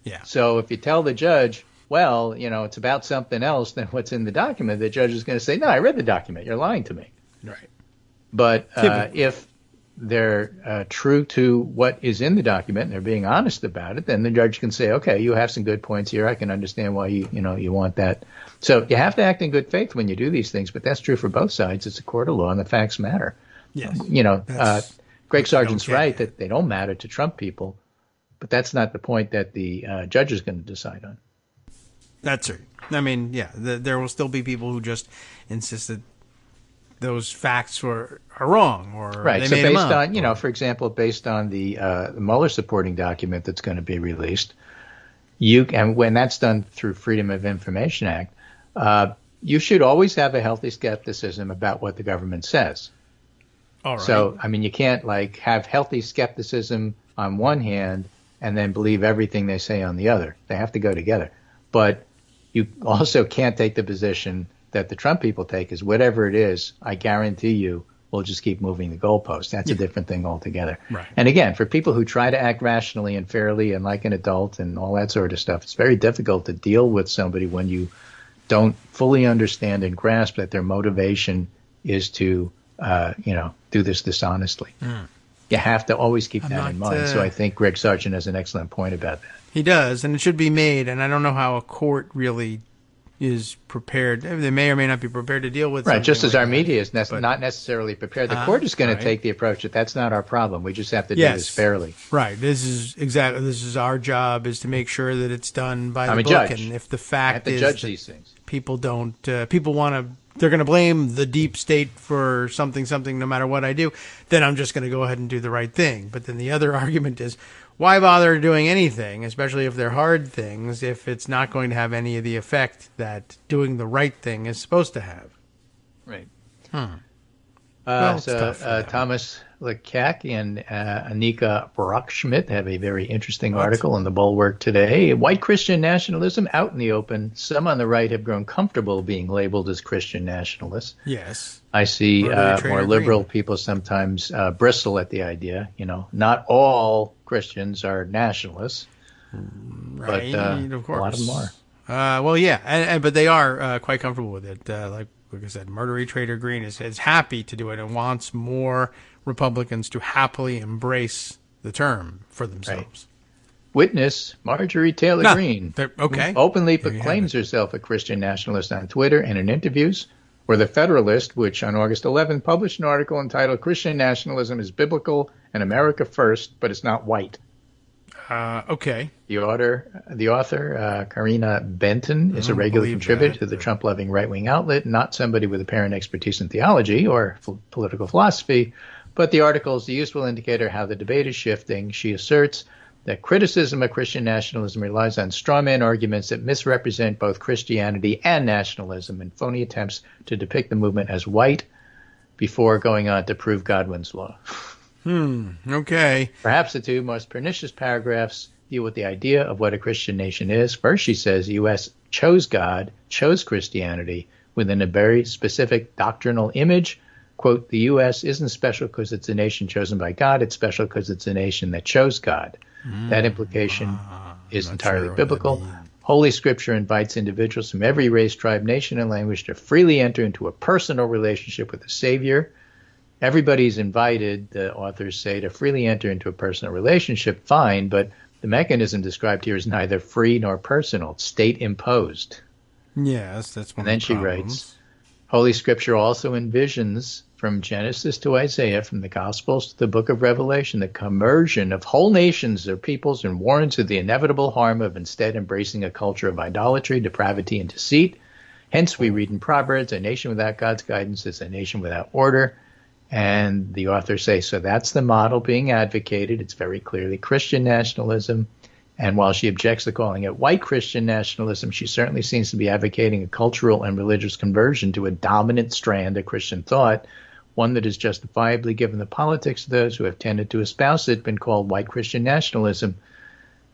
Yeah. So if you tell the judge, well, it's about something else than what's in the document, the judge is going to say, no, I read the document. You're lying to me. Right. But if they're true to what is in the document and they're being honest about it, then the judge can say, okay, you have some good points here. I can understand why you want that. So you have to act in good faith when you do these things, but that's true for both sides. It's a court of law and the facts matter. Yes. Greg Sargent's right that they don't matter to Trump people, but that's not the point that the judge is going to decide on. That's right. I mean, there will still be people who just insist that those facts are wrong, or right. They so made based them up, on, for example, based on the Mueller supporting document that's going to be released, and when that's done through Freedom of Information Act, you should always have a healthy skepticism about what the government says. All right. So, I mean, you can't have healthy skepticism on one hand and then believe everything they say on the other. They have to go together. But you also can't take the position that the Trump people take is whatever it is, I guarantee you we'll just keep moving the goalposts. That's a different thing altogether. Right. And again, for people who try to act rationally and fairly and like an adult and all that sort of stuff, it's very difficult to deal with somebody when you don't fully understand and grasp that their motivation is to do this dishonestly. You have to always keep that in mind. So I think Greg Sargent has an excellent point about that. He does, and it should be made, and I don't know how a court really is prepared. They may or may not be prepared to deal with right, just as like our media is not necessarily prepared. The court is going to take the approach that that's not our problem. We just have to do this fairly. Right. This is our job, is to make sure that it's done by the book. Judge. And if the fact is judge these things. People don't, people want to, they're going to blame the deep state for something no matter what I do, then I'm just going to go ahead and do the right thing. But then the other argument is, why bother doing anything, especially if they're hard things, if it's not going to have any of the effect that doing the right thing is supposed to have? Right. Thomas Lekak and Anika Brockschmidt have a very interesting article in the Bulwark today. White Christian nationalism out in the open. Some on the right have grown comfortable being labeled as Christian nationalists. Yes. I see more liberal people sometimes bristle at the idea. Not all Christians are nationalists, right? But of course. A lot of them are. But they are quite comfortable with it. Like I said, Murdery Trader Green is happy to do it and wants more Republicans to happily embrace the term for themselves. Right. Witness Marjorie Taylor Greene, openly proclaims herself a Christian nationalist on Twitter and in interviews, or The Federalist, which on August 11th published an article entitled "Christian Nationalism is Biblical and America First, but it's not white." The author, Karina Benton, is a regular contributor to the Trump-loving right-wing outlet, not somebody with apparent expertise in theology or political philosophy, but the article is a useful indicator how the debate is shifting. She asserts that criticism of Christian nationalism relies on strawman arguments that misrepresent both Christianity and nationalism and phony attempts to depict the movement as white before going on to prove Godwin's law. Okay. Perhaps the two most pernicious paragraphs deal with the idea of what a Christian nation is. First, she says the U.S. chose God, chose Christianity within a very specific doctrinal image. Quote, the U.S. isn't special because it's a nation chosen by God. It's special because it's a nation that chose God. That implication is entirely biblical. Holy Scripture invites individuals from every race, tribe, nation, and language to freely enter into a personal relationship with the Savior. Everybody's invited, the authors say, to freely enter into a personal relationship, fine, but the mechanism described here is neither free nor personal. It's state-imposed. Yes, that's one and then of the she problems. writes, Holy Scripture also envisions from Genesis to Isaiah, from the Gospels to the book of Revelation, the conversion of whole nations or peoples and warns of the inevitable harm of instead embracing a culture of idolatry, depravity, and deceit. Hence, we read in Proverbs, a nation without God's guidance is a nation without order. And the authors say, so that's the model being advocated. It's very clearly Christian nationalism. And while she objects to calling it white Christian nationalism, she certainly seems to be advocating a cultural and religious conversion to a dominant strand of Christian thought, one that is justifiably, given the politics of those who have tended to espouse it, been called white Christian nationalism.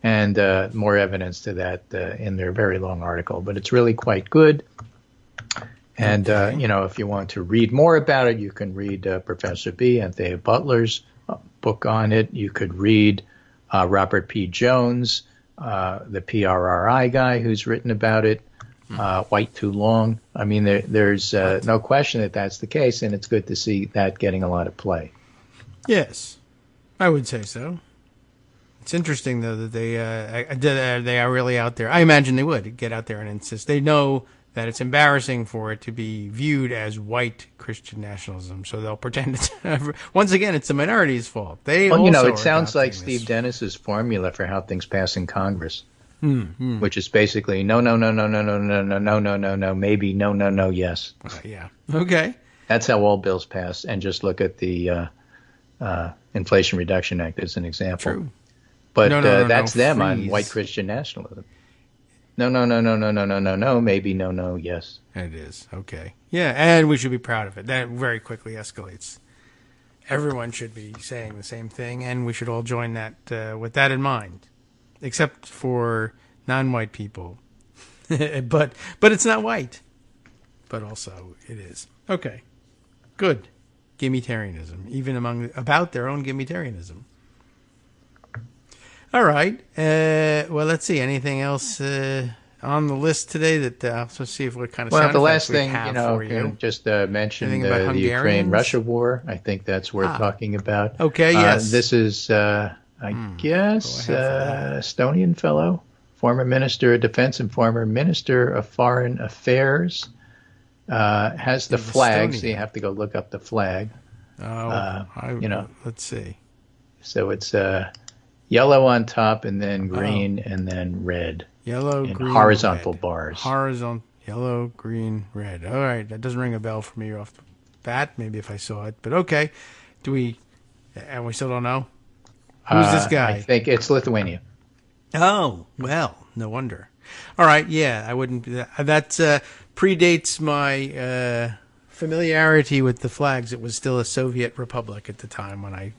And more evidence to that in their very long article. But it's really quite good. And, if you want to read more about it, you can read Professor B. Anthea Butler's book on it. You could read Robert P. Jones, the PRRI guy who's written about it, White Too Long. I mean, there's no question that that's the case, and it's good to see that getting a lot of play. Yes, I would say so. It's interesting, though, that they are really out there. I imagine they would get out there and insist. They know that it's embarrassing for it to be viewed as white Christian nationalism, so they'll pretend it's once again it's the minority's fault. It sounds like Steve Dennis's formula for how things pass in Congress, which is basically no, maybe no, yes. Yeah. Okay. That's how all bills pass, and just look at the Inflation Reduction Act as an example. True. But that's them freeze. On white Christian nationalism. No, maybe no, yes. It is. Okay. Yeah, and we should be proud of it. That very quickly escalates. Everyone should be saying the same thing, and we should all join that with that in mind, except for non-white people. but it's not white. But also it is. Okay. Good. Gimmitarianism, even about their own gimmitarianism. All right. Well, let's see. Anything else on the list today? Let's see if what kind of sound the last effects we thing, have for you. Just mention the Ukraine-Russia war. I think that's worth talking about. Okay. Yes. This is, I guess, Estonian fellow, former Minister of Defense and former Minister of Foreign Affairs, has the flag. So you have to go look up the flag. Let's see. So it's yellow on top, and then green, and then red. Yellow, in green, horizontal red. Bars. Horizontal, yellow, green, red. All right, that doesn't ring a bell for me off the bat. Maybe if I saw it, but okay. And we still don't know? Who's this guy? I think it's Lithuania. Oh, well, no wonder. All right, yeah, I wouldn't. That predates my familiarity with the flags. It was still a Soviet republic at the time when I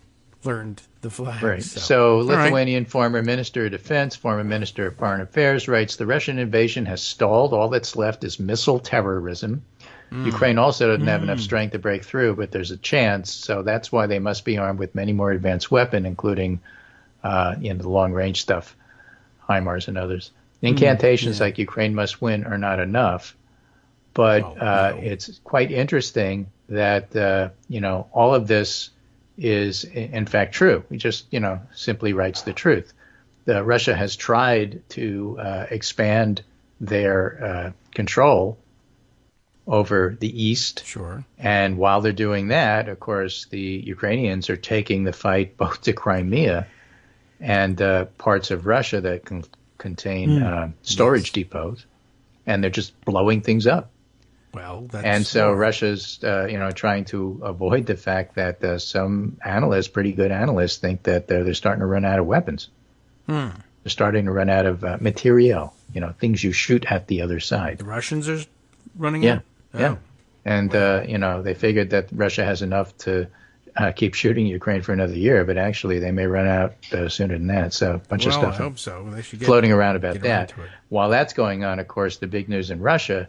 learned the flag. Right. So Lithuanian former Minister of Defense, former Minister of Foreign Affairs writes, the Russian invasion has stalled. All that's left is missile terrorism. Ukraine also doesn't have enough strength to break through, but there's a chance. So that's why they must be armed with many more advanced weapons, including the long-range stuff, HIMARS and others. Incantations like Ukraine must win are not enough. But it's quite interesting that, all of this is in fact true. He just, simply writes the truth. Russia has tried to expand their control over the east. Sure. And while they're doing that, of course, the Ukrainians are taking the fight both to Crimea and parts of Russia that can contain storage depots, and they're just blowing things up. Well, so Russia's, trying to avoid the fact that some analysts, pretty good analysts, think that they're starting to run out of weapons. They're starting to run out of material, things you shoot at the other side. The Russians are running out? Yeah. And, they figured that Russia has enough to keep shooting Ukraine for another year, but actually they may run out sooner than that. So a bunch of stuff I hope so. They should floating around about get that. While that's going on, of course, the big news in Russia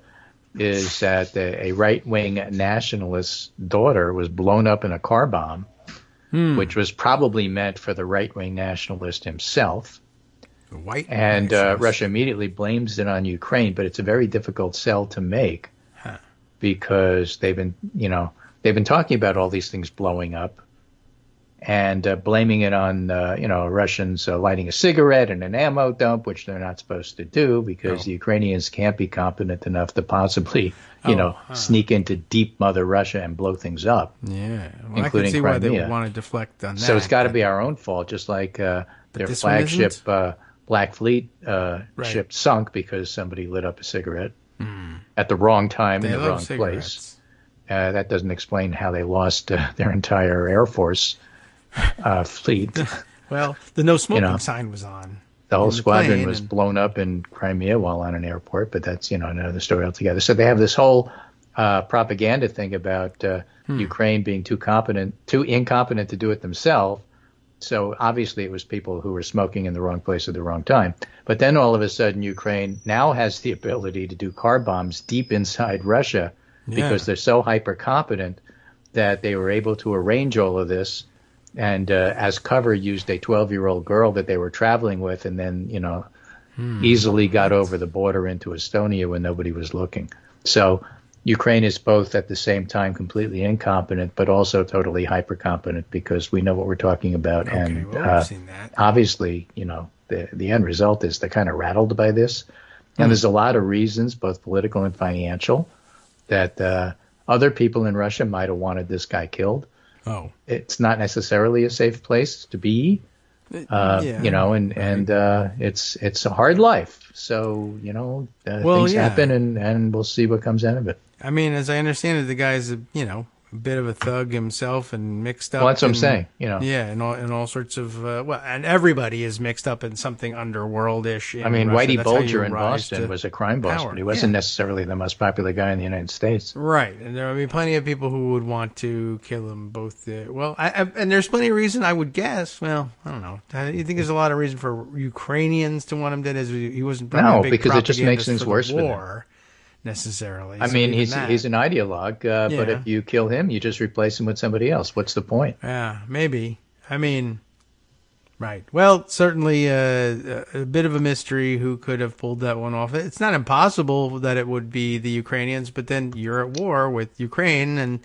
is that a right-wing nationalist's daughter was blown up in a car bomb, which was probably meant for the right-wing nationalist himself. Russia immediately blames it on Ukraine, but it's a very difficult sell to make because they've been talking about all these things blowing up and blaming it on Russians lighting a cigarette in an ammo dump, which they're not supposed to do because the Ukrainians can't be competent enough to possibly sneak into deep Mother Russia and blow things up. Yeah, including I can see Crimea. why they would want to deflect on that. So it's got to be our own fault, just like their flagship Black Fleet ship sunk because somebody lit up a cigarette at the wrong time in the wrong place. That doesn't explain how they lost their entire Air Force fleet. Well, the no smoking sign was on. The whole squadron was blown up in Crimea while on an airport, but that's another story altogether. So they have this whole propaganda thing about Ukraine being too incompetent to do it themselves. So obviously it was people who were smoking in the wrong place at the wrong time. But then all of a sudden Ukraine now has the ability to do car bombs deep inside Russia because they're so hyper competent that they were able to arrange all of this and as cover used a 12-year-old girl that they were traveling with and then, easily got over the border into Estonia when nobody was looking. So Ukraine is both at the same time completely incompetent, but also totally hyper-competent because we know what we're talking about. Okay, and we've seen that. Obviously, the end result is they're kind of rattled by this. And there's a lot of reasons, both political and financial, that other people in Russia might have wanted this guy killed. Oh, it's not necessarily a safe place to be, it's a hard life. So, things happen and we'll see what comes out of it. I mean, as I understand it, the guy's a bit of a thug himself and mixed up. Well, that's what I'm saying. Yeah, and all sorts of and everybody is mixed up in something underworldish. I mean, Russia. Whitey Bulger in Boston was a crime boss, but he wasn't necessarily the most popular guy in the United States. Right, and there will be plenty of people who would want to kill him. Both, and there's plenty of reason I would guess. Well, I don't know. You think there's a lot of reason for Ukrainians to want him dead? As he wasn't probably a big because it just makes things worse for them. Necessarily. I mean, he's an ideologue, but if you kill him, you just replace him with somebody else. What's the point? Yeah, maybe. I mean, right. Well, certainly a bit of a mystery who could have pulled that one off. It's not impossible that it would be the Ukrainians, but then you're at war with Ukraine and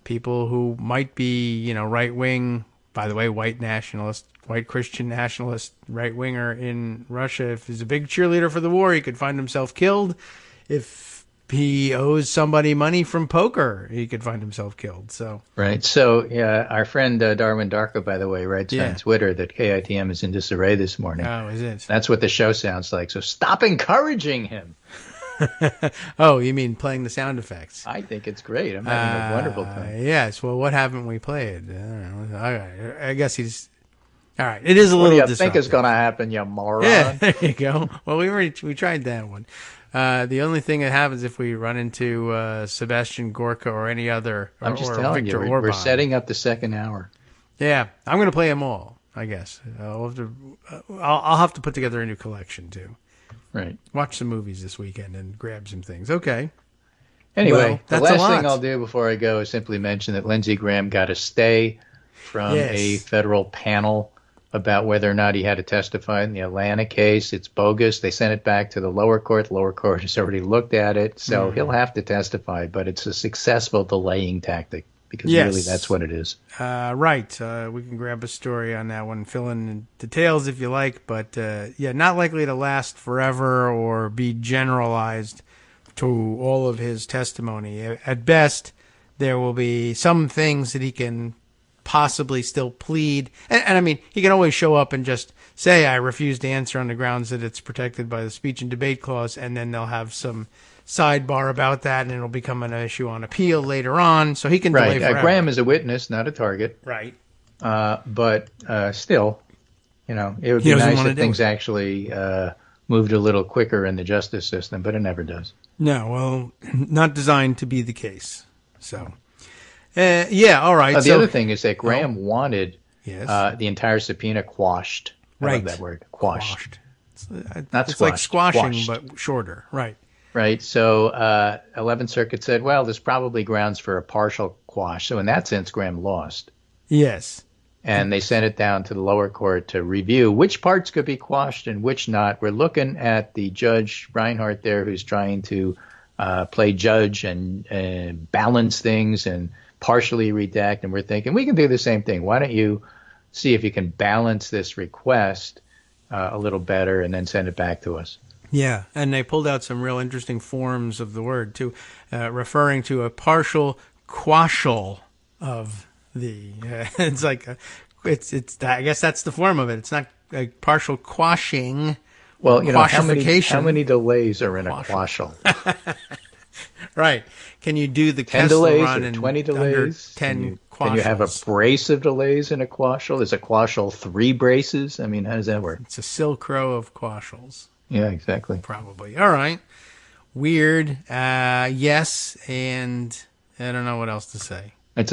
people who might be, right-wing, by the way, white Christian nationalist right-winger in Russia. If he's a big cheerleader for the war, he could find himself killed. If he owes somebody money from poker, he could find himself killed. So right. So our friend Darwin Darko, by the way, writes on Twitter that KITM is in disarray this morning. Oh, is it? That's what the show sounds like. So stop encouraging him. Oh, you mean playing the sound effects? I think it's great. I'm having a wonderful time. Yes. Well, what haven't we played? I don't know. All right. I guess he's. All right. It is a little. What do you think is going to happen, you moron? Yeah. There you go. Well, we tried that one. The only thing that happens if we run into Sebastian Gorka or any other, I'm just telling Viktor you, Orban. we're setting up the second hour. Yeah, I'm going to play them all. I guess I'll have to put together a new collection too. Right. Watch some movies this weekend and grab some things. Okay. Anyway, the last thing I'll do before I go is simply mention that Lindsey Graham got a stay from a federal panel about whether or not he had to testify in the Atlanta case. It's bogus. They sent it back to the lower court. The lower court has already looked at it, so he'll have to testify, but it's a successful delaying tactic because really that's what it is. Right. We can grab a story on that one, fill in details if you like, but not likely to last forever or be generalized to all of his testimony. At best, there will be some things that he can possibly still plead. And I mean, he can always show up and just say, I refuse to answer on the grounds that it's protected by the speech and debate clause, and then they'll have some sidebar about that, and it'll become an issue on appeal later on, so he can delay forever. Graham is a witness, not a target. Right. But still, it would be nice if things actually moved a little quicker in the justice system, but it never does. No, well, not designed to be the case. So, Yeah, all right. The other thing is that Graham wanted yes. the entire subpoena quashed. I Right. love that word, quashed. It's squashed, like squashing, quashed. but shorter. Right. Right. So 11th Circuit said, well, there's probably grounds for a partial quash. So in that sense, Graham lost. Yes. And they sent it down to the lower court to review which parts could be quashed and which not. We're looking at the Judge Reinhardt there, who's trying to play judge and balance things and partially redact. And we're thinking we can do the same thing. Why don't you see if you can balance this request a little better and then send it back to us? Yeah, and they pulled out some real interesting forms of the word too, referring to a partial quashal of the. It's like it's. I guess that's the form of it. It's not a partial quashing. Well, how many delays are in a quashal? Right. Can you do the 10 Kessler delays run or in 20 delays? Can you have a brace of delays in a quashal? Is a quashal 3 braces? I mean, how does that work? It's a Silk Row of quashals. Yeah, exactly. Probably. All right. Weird. Yes, and I don't know what else to say. It's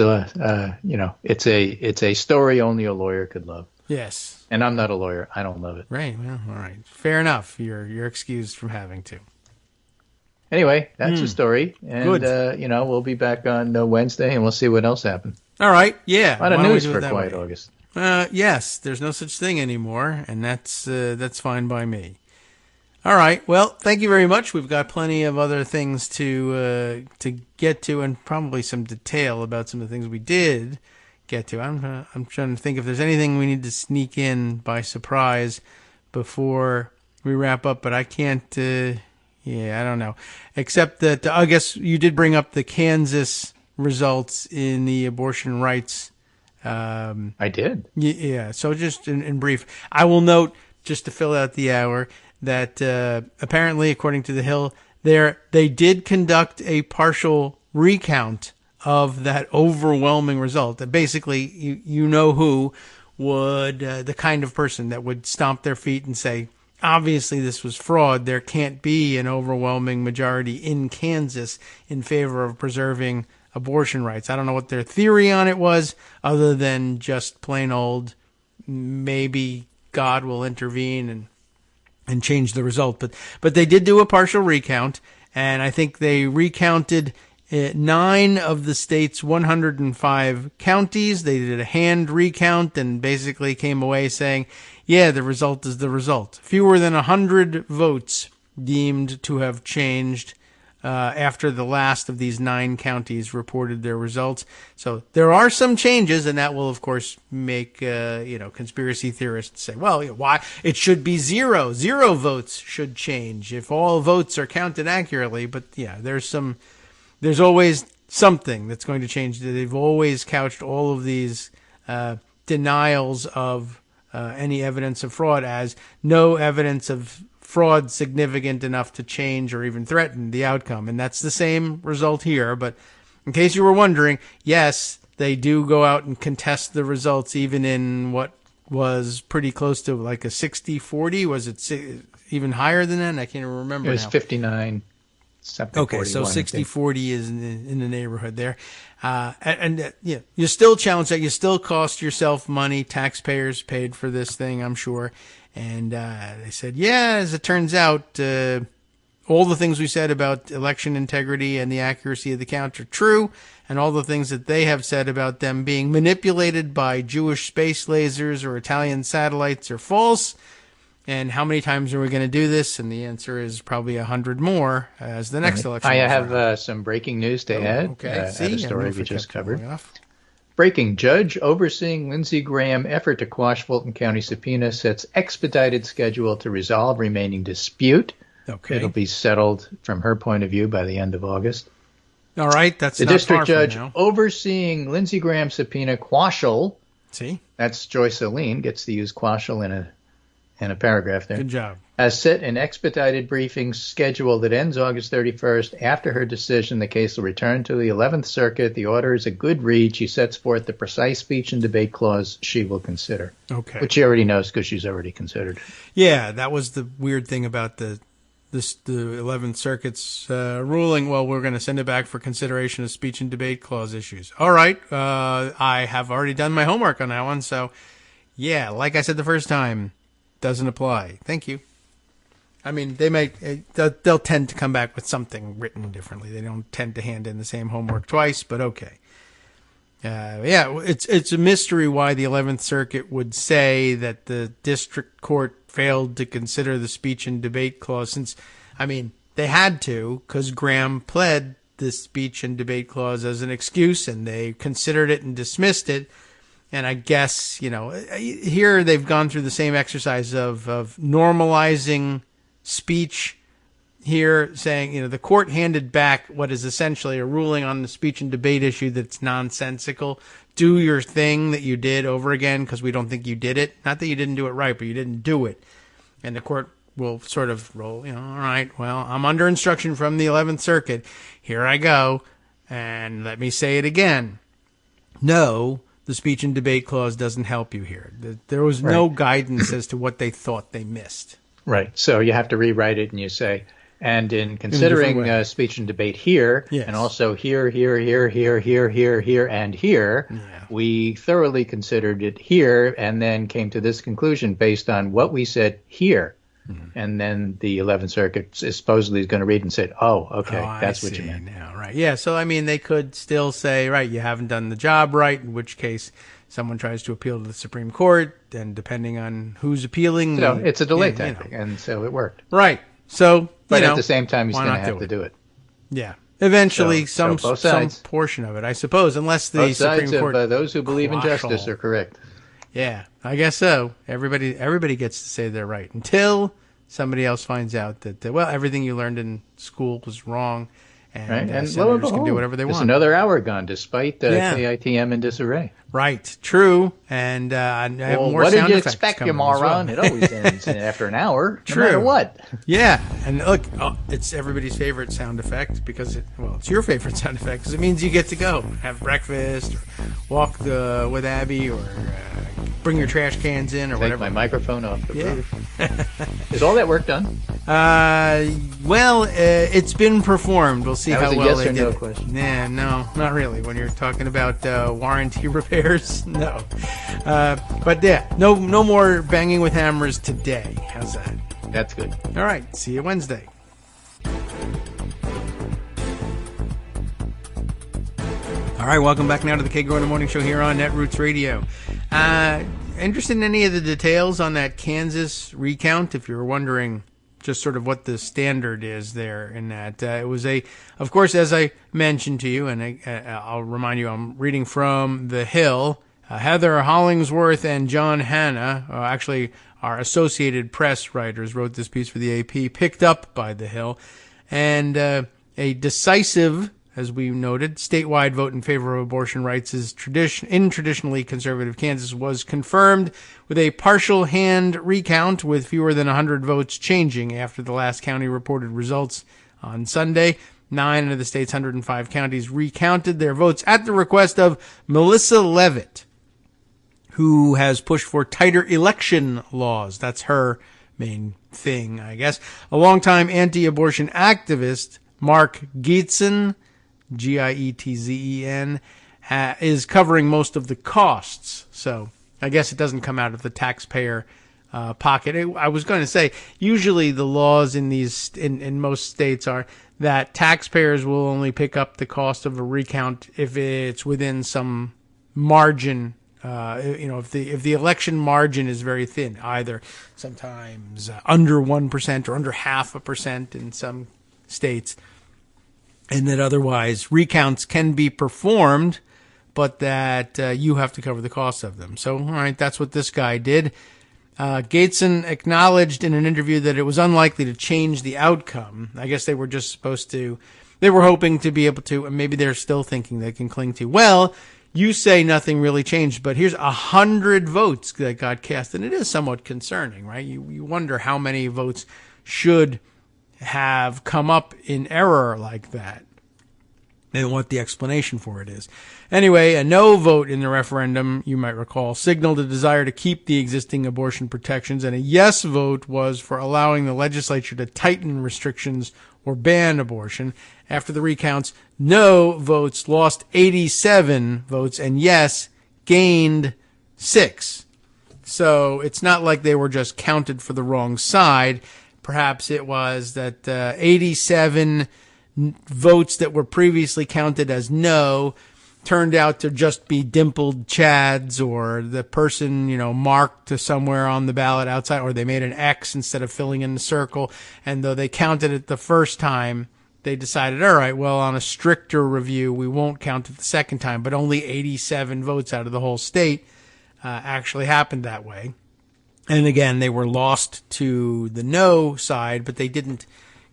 a story only a lawyer could love. Yes. And I'm not a lawyer. I don't love it. Right. Well, all right. Fair enough. You're excused from having to. Anyway, that's the story. And, Good. We'll be back on Wednesday, and we'll see what else happens. All right. Yeah. A lot of news for Quiet August. Yes. There's no such thing anymore, and that's fine by me. All right. Well, thank you very much. We've got plenty of other things to get to, and probably some detail about some of the things we did get to. I'm trying to think if there's anything we need to sneak in by surprise before we wrap up, but I can't. I don't know. Except that I guess you did bring up the Kansas results in the abortion rights. I did. Yeah. So just in brief, I will note, just to fill out the hour, that apparently, according to the Hill, they did conduct a partial recount of that overwhelming result. That basically, you know who would, the kind of person that would stomp their feet and say, obviously this was fraud. There can't be an overwhelming majority in Kansas in favor of preserving abortion rights. I don't know what their theory on it was, other than just plain old, maybe God will intervene and change the result. But they did do a partial recount, and I think they recounted 9 of the state's 105 counties. They did a hand recount and basically came away saying, yeah, the result is the result. Fewer than 100 votes deemed to have changed after the last of these 9 counties reported their results. So there are some changes, and that will, of course, make conspiracy theorists say, well, why it should be 0. 0 votes should change if all votes are counted accurately. But yeah, there's always something that's going to change. They've always couched all of these denials of any evidence of fraud as no evidence of fraud significant enough to change or even threaten the outcome. And that's the same result here. But in case you were wondering, yes, they do go out and contest the results, even in what was pretty close to like a 60-40. Was it even higher than that? I can't even remember. It was 59. Something. Okay, so 60-40 is in the neighborhood there. You still challenge that. You still cost yourself money. Taxpayers paid for this thing, I'm sure. And they said, yeah, as it turns out, all the things we said about election integrity and the accuracy of the count are true, and all the things that they have said about them being manipulated by Jewish space lasers or Italian satellites are false. And how many times are we going to do this? And the answer is probably 100 more as the next election. I have some breaking news to add. Okay. At a story we just covered. Breaking: Judge overseeing Lindsey Graham effort to quash Fulton County subpoena sets expedited schedule to resolve remaining dispute. Okay. It'll be settled from her point of view by the end of August. All right. That's the not district far judge from now. Overseeing Lindsey Graham subpoena quashal. See? That's Joyce Aline gets to use quashal in a paragraph there. Good job. Has set an expedited briefing schedule that ends August 31st. After her decision, the case will return to the 11th Circuit. The order is a good read. She sets forth the precise speech and debate clause she will consider. Okay. Which she already knows because she's already considered. Yeah, that was the weird thing about the the 11th Circuit's ruling, well, we're going to send it back for consideration of speech and debate clause issues. All right. I have already done my homework on that one. So, yeah, like I said the first time, doesn't apply. Thank you. I mean, they'll tend to come back with something written differently. They don't tend to hand in the same homework twice, but okay. It's a mystery why the 11th Circuit would say that the district court failed to consider the speech and debate clause, since, I mean, they had to, because Graham pled the speech and debate clause as an excuse, and they considered it and dismissed it. And I guess, here they've gone through the same exercise of normalizing speech here, saying, the court handed back what is essentially a ruling on the speech and debate issue that's nonsensical. Do your thing that you did over again because we don't think you did it. Not that you didn't do it right, but you didn't do it. And the court will sort of roll, all right, well, I'm under instruction from the 11th Circuit. Here I go. And let me say it again. No, the speech and debate clause doesn't help you here. There was no guidance as to what they thought they missed. Right. So you have to rewrite it and you say, and in considering speech and debate here, yes, and also here, and here, we thoroughly considered it here and then came to this conclusion based on what we said here. Mm-hmm. And then the 11th Circuit is supposedly going to read and say, that's what you meant. Now, right. Yeah. So, I mean, they could still say, right, you haven't done the job right, in which case someone tries to appeal to the Supreme Court, and depending on who's appealing. So it's a delay tactic, and so it worked. Right. So, but at the same time, he's going to have to do it. Yeah. Eventually, some portion of it, I suppose, unless the Supreme Court. Those who believe in justice are correct. Yeah, I guess so. Everybody gets to say they're right until somebody else finds out that, everything you learned in school was wrong. And senators can do whatever they want. There's another hour gone, despite KITM in disarray. Right, true. And I have more what sound did you effects expect, you moron? well. It always ends after an hour, true. No matter what. Yeah, and look, it's everybody's favorite sound effect because it's your favorite sound effect because it means you get to go have breakfast, or walk with Abby, or bring your trash cans in, or Take whatever. My microphone off the roof. Is all that work done? It's been performed. We'll see how well they did. That was a yes or no question. Yeah, no, not really. When you're talking about warranty repairs, no. But yeah, no more banging with hammers today. How's that? That's good. All right. See you Wednesday. All right. Welcome back now to the Kagro in the Morning Show here on Netroots Radio. Interested in any of the details on that Kansas recount? If you're wondering just sort of what the standard is there in that. It was of course, as I mentioned to you, and I'll remind you, I'm reading from The Hill. Heather Hollingsworth and John Hanna, actually our Associated Press writers, wrote this piece for the AP, picked up by The Hill. And a decisive, as we noted, statewide vote in favor of abortion rights in traditionally conservative Kansas was confirmed with a partial hand recount with fewer than 100 votes changing after the last county reported results on Sunday. 9 of the state's 105 counties recounted their votes at the request of Melissa Leavitt, who has pushed for tighter election laws. That's her main thing, I guess. A longtime anti-abortion activist, Mark Gietzen, Gietzen, is covering most of the costs. So I guess it doesn't come out of the taxpayer pocket. I was going to say, usually the laws in in most states are that taxpayers will only pick up the cost of a recount if it's within some margin. If the election margin is very thin, either sometimes under 1% or under 0.5% in some states, and that otherwise recounts can be performed, but that you have to cover the cost of them. So, all right, that's what this guy did. Gateson acknowledged in an interview that it was unlikely to change the outcome. I guess they were just they were hoping to be able to, and maybe they're still thinking they can cling to, well, you say nothing really changed, but here's 100 votes that got cast, and it is somewhat concerning, right? You wonder how many votes should have come up in error like that. and what the explanation for it is. Anyway, a no vote in the referendum, you might recall, signaled a desire to keep the existing abortion protections, and a yes vote was for allowing the legislature to tighten restrictions or ban abortion. After the recounts, no votes lost 87 votes, and yes gained 6. So it's not like they were just counted for the wrong side. Perhaps it was that 87 votes that were previously counted as no turned out to just be dimpled chads, or the person, marked to somewhere on the ballot outside, or they made an X instead of filling in the circle. And though they counted it the first time, they decided, all right, well, on a stricter review, we won't count it the second time. But only 87 votes out of the whole state actually happened that way. And again, they were lost to the no side, but they didn't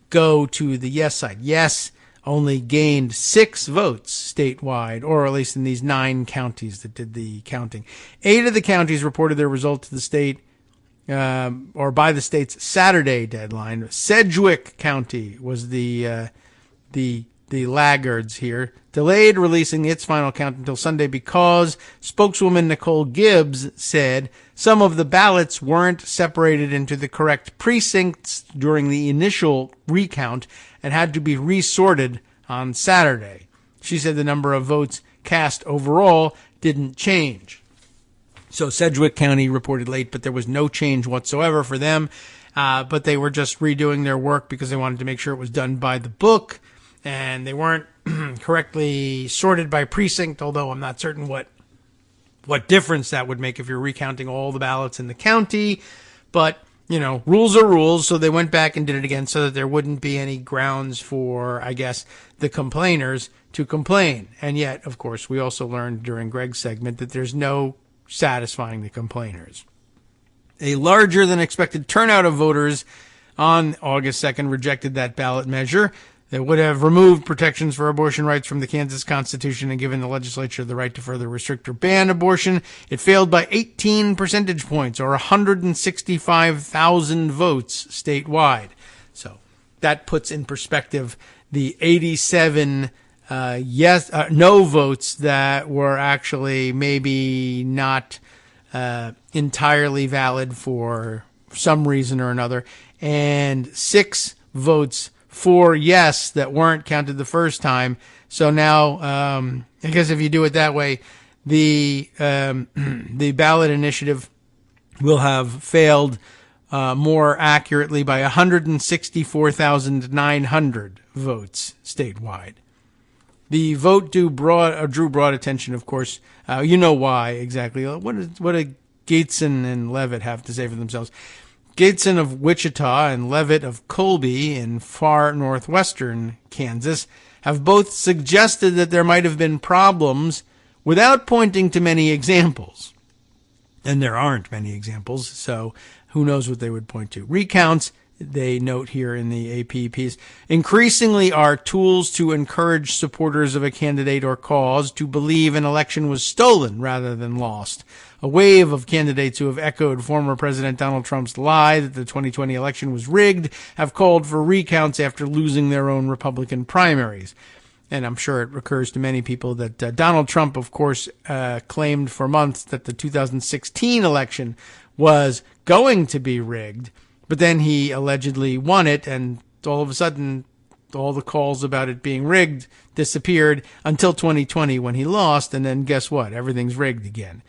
go to the yes side. Yes only gained 6 votes statewide, or at least in these 9 counties that did the counting. 8 of the counties reported their result to the state, or by the state's Saturday deadline. Sedgwick County was the laggards here, delayed releasing its final count until Sunday because spokeswoman Nicole Gibbs said some of the ballots weren't separated into the correct precincts during the initial recount and had to be resorted on Saturday. She said the number of votes cast overall didn't change. So Sedgwick County reported late, but there was no change whatsoever for them. But they were just redoing their work because they wanted to make sure it was done by the book. And they weren't correctly sorted by precinct, although I'm not certain what difference that would make if you're recounting all the ballots in the county. But, rules are rules, so they went back and did it again so that there wouldn't be any grounds for, I guess, the complainers to complain. And yet, of course, we also learned during Greg's segment that there's no satisfying the complainers. A larger than expected turnout of voters on August 2nd rejected that ballot measure that would have removed protections for abortion rights from the Kansas Constitution and given the legislature the right to further restrict or ban abortion. It failed by 18 percentage points, or 165,000 votes statewide. So that puts in perspective the 87 no votes that were actually maybe not entirely valid for some reason or another, and 6 votes for yes that weren't counted the first time. So now, I guess if you do it that way, the ballot initiative will have failed more accurately by 164,900 votes statewide. The vote drew broad attention, of course. You know why exactly. What do Gateson and Levitt have to say for themselves? Gateson of Wichita and Levitt of Colby in far northwestern Kansas have both suggested that there might have been problems without pointing to many examples. And there aren't many examples, so who knows what they would point to. Recounts, they note here in the AP piece, increasingly are tools to encourage supporters of a candidate or cause to believe an election was stolen rather than lost. A wave of candidates who have echoed former President Donald Trump's lie that the 2020 election was rigged have called for recounts after losing their own Republican primaries. And I'm sure it recurs to many people that Donald Trump, of course, claimed for months that the 2016 election was going to be rigged, but then he allegedly won it, and all of a sudden, all the calls about it being rigged disappeared until 2020 when he lost, and then guess what? Everything's rigged again.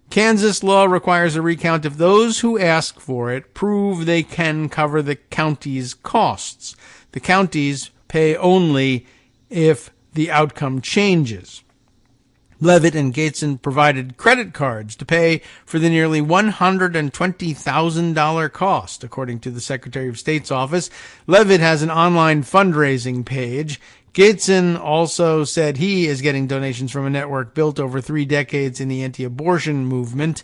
Kansas law requires a recount if those who ask for it prove they can cover the county's costs. The counties pay only if the outcome changes. Levitt and Gateson provided credit cards to pay for the nearly $120,000 cost, according to the Secretary of State's office. Levitt has an online fundraising page. Gateson also said he is getting donations from a network built over 3 decades in the anti-abortion movement.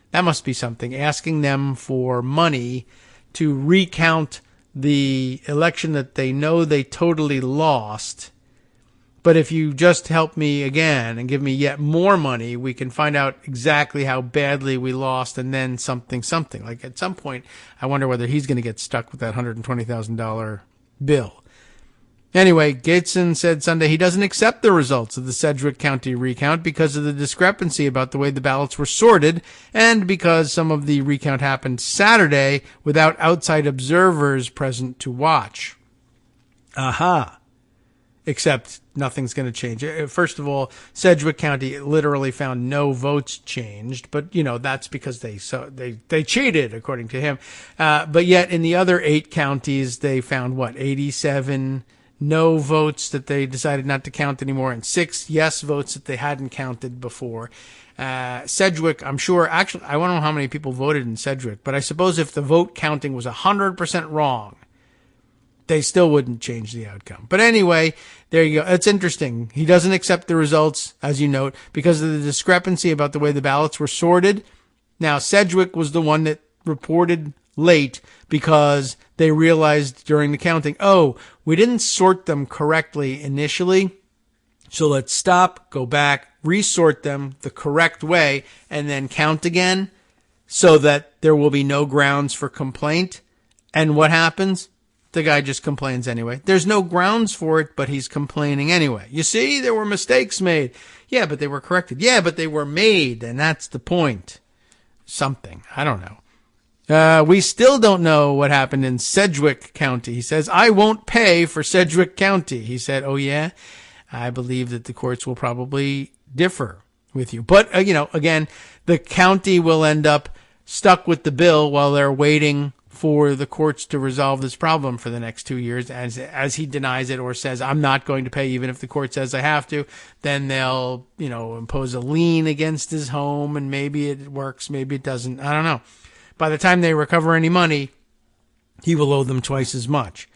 That must be something, asking them for money to recount the election that they know they totally lost. But if you just help me again and give me yet more money, we can find out exactly how badly we lost and then something. Like at some point, I wonder whether he's going to get stuck with that $120,000 bill. Anyway, Gateson said Sunday he doesn't accept the results of the Sedgwick County recount because of the discrepancy about the way the ballots were sorted and because some of the recount happened Saturday without outside observers present to watch. Aha. Except nothing's going to change. First of all, Sedgwick County literally found no votes changed, but that's because they cheated, according to him. But yet in the other 8 counties, they found 87 no votes that they decided not to count anymore, and 6 yes votes that they hadn't counted before. Sedgwick, I'm sure, actually, I don't know how many people voted in Sedgwick, but I suppose if the vote counting was 100% wrong, they still wouldn't change the outcome. But anyway, there you go. It's interesting. He doesn't accept the results, as you note, because of the discrepancy about the way the ballots were sorted. Now, Sedgwick was the one that reported late because they realized during the counting, we didn't sort them correctly initially, so let's stop, go back, resort them the correct way, and then count again so that there will be no grounds for complaint. And what happens? The guy just complains anyway. There's no grounds for it, but he's complaining anyway. You see, there were mistakes made. Yeah, but they were corrected. Yeah, but they were made, and that's the point. Something. I don't know. We still don't know what happened in Sedgwick County. He says, I won't pay for Sedgwick County. He said, oh, yeah? I believe that the courts will probably differ with you. But, again, the county will end up stuck with the bill while they're waiting for the courts to resolve this problem for the next 2 years. As he denies it or says, I'm not going to pay even if the court says I have to, then they'll, impose a lien against his home, and maybe it works, maybe it doesn't. I don't know. By the time they recover any money, he will owe them twice as much.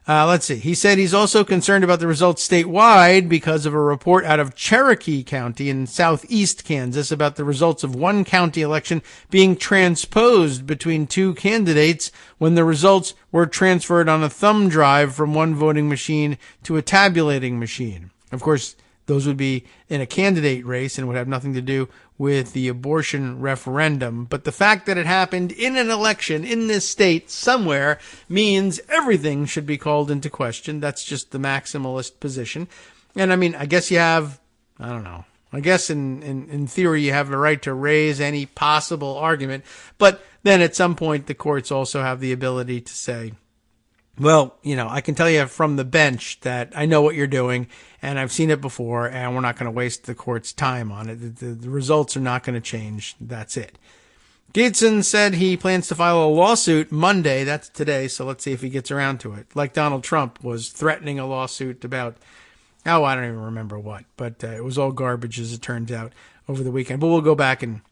Let's see. He said he's also concerned about the results statewide because of a report out of Cherokee County in southeast Kansas about the results of one county election being transposed between 2 candidates when the results were transferred on a thumb drive from one voting machine to a tabulating machine. Of course, those would be in a candidate race and would have nothing to do with the abortion referendum. But the fact that it happened in an election in this state somewhere means everything should be called into question. That's just the maximalist position. And I guess you have, I guess in theory you have the right to raise any possible argument. But then at some point the courts also have the ability to say, well, I can tell you from the bench that I know what you're doing, and I've seen it before, and we're not going to waste the court's time on it. The results are not going to change. That's it. Gateson said he plans to file a lawsuit Monday. That's today, so let's see if he gets around to it. Like Donald Trump was threatening a lawsuit about, I don't even remember what, but it was all garbage as it turns out over the weekend. But we'll go back and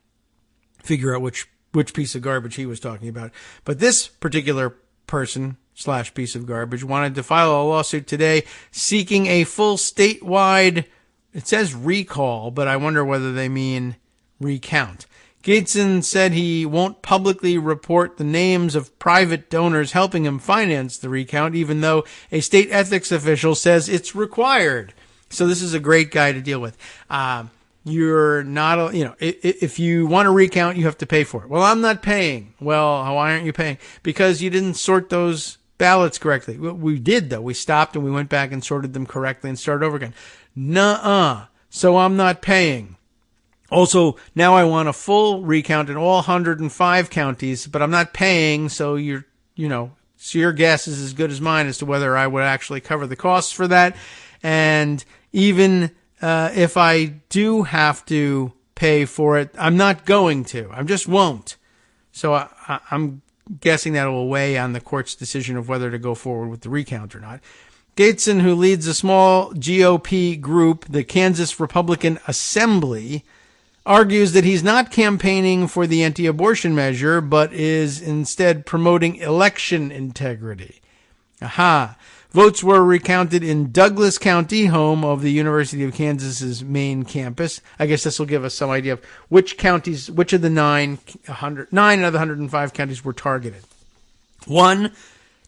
figure out which piece of garbage he was talking about. But this particular person / piece of garbage wanted to file a lawsuit today seeking a full statewide, it says recall, but I wonder whether they mean recount. Gateson said he won't publicly report the names of private donors helping him finance the recount, even though a state ethics official says it's required. So this is a great guy to deal with. You're not, if you want to recount, you have to pay for it. Well, I'm not paying. Well, why aren't you paying? Because you didn't sort those ballots correctly. We did, though. We stopped and we went back and sorted them correctly and started over again. Nuh-uh. So I'm not paying. Also, now I want a full recount in all 105 counties, but I'm not paying, so so your guess is as good as mine as to whether I would actually cover the costs for that. And even if I do have to pay for it, I'm not going to. I just won't. So I'm guessing that will weigh on the court's decision of whether to go forward with the recount or not. Gateson, who leads a small GOP group, the Kansas Republican Assembly, argues that he's not campaigning for the anti-abortion measure, but is instead promoting election integrity. Aha. Votes were recounted in Douglas County, home of the University of Kansas's main campus. I guess this will give us some idea of which of the 9 out of the 105 counties were targeted. 1,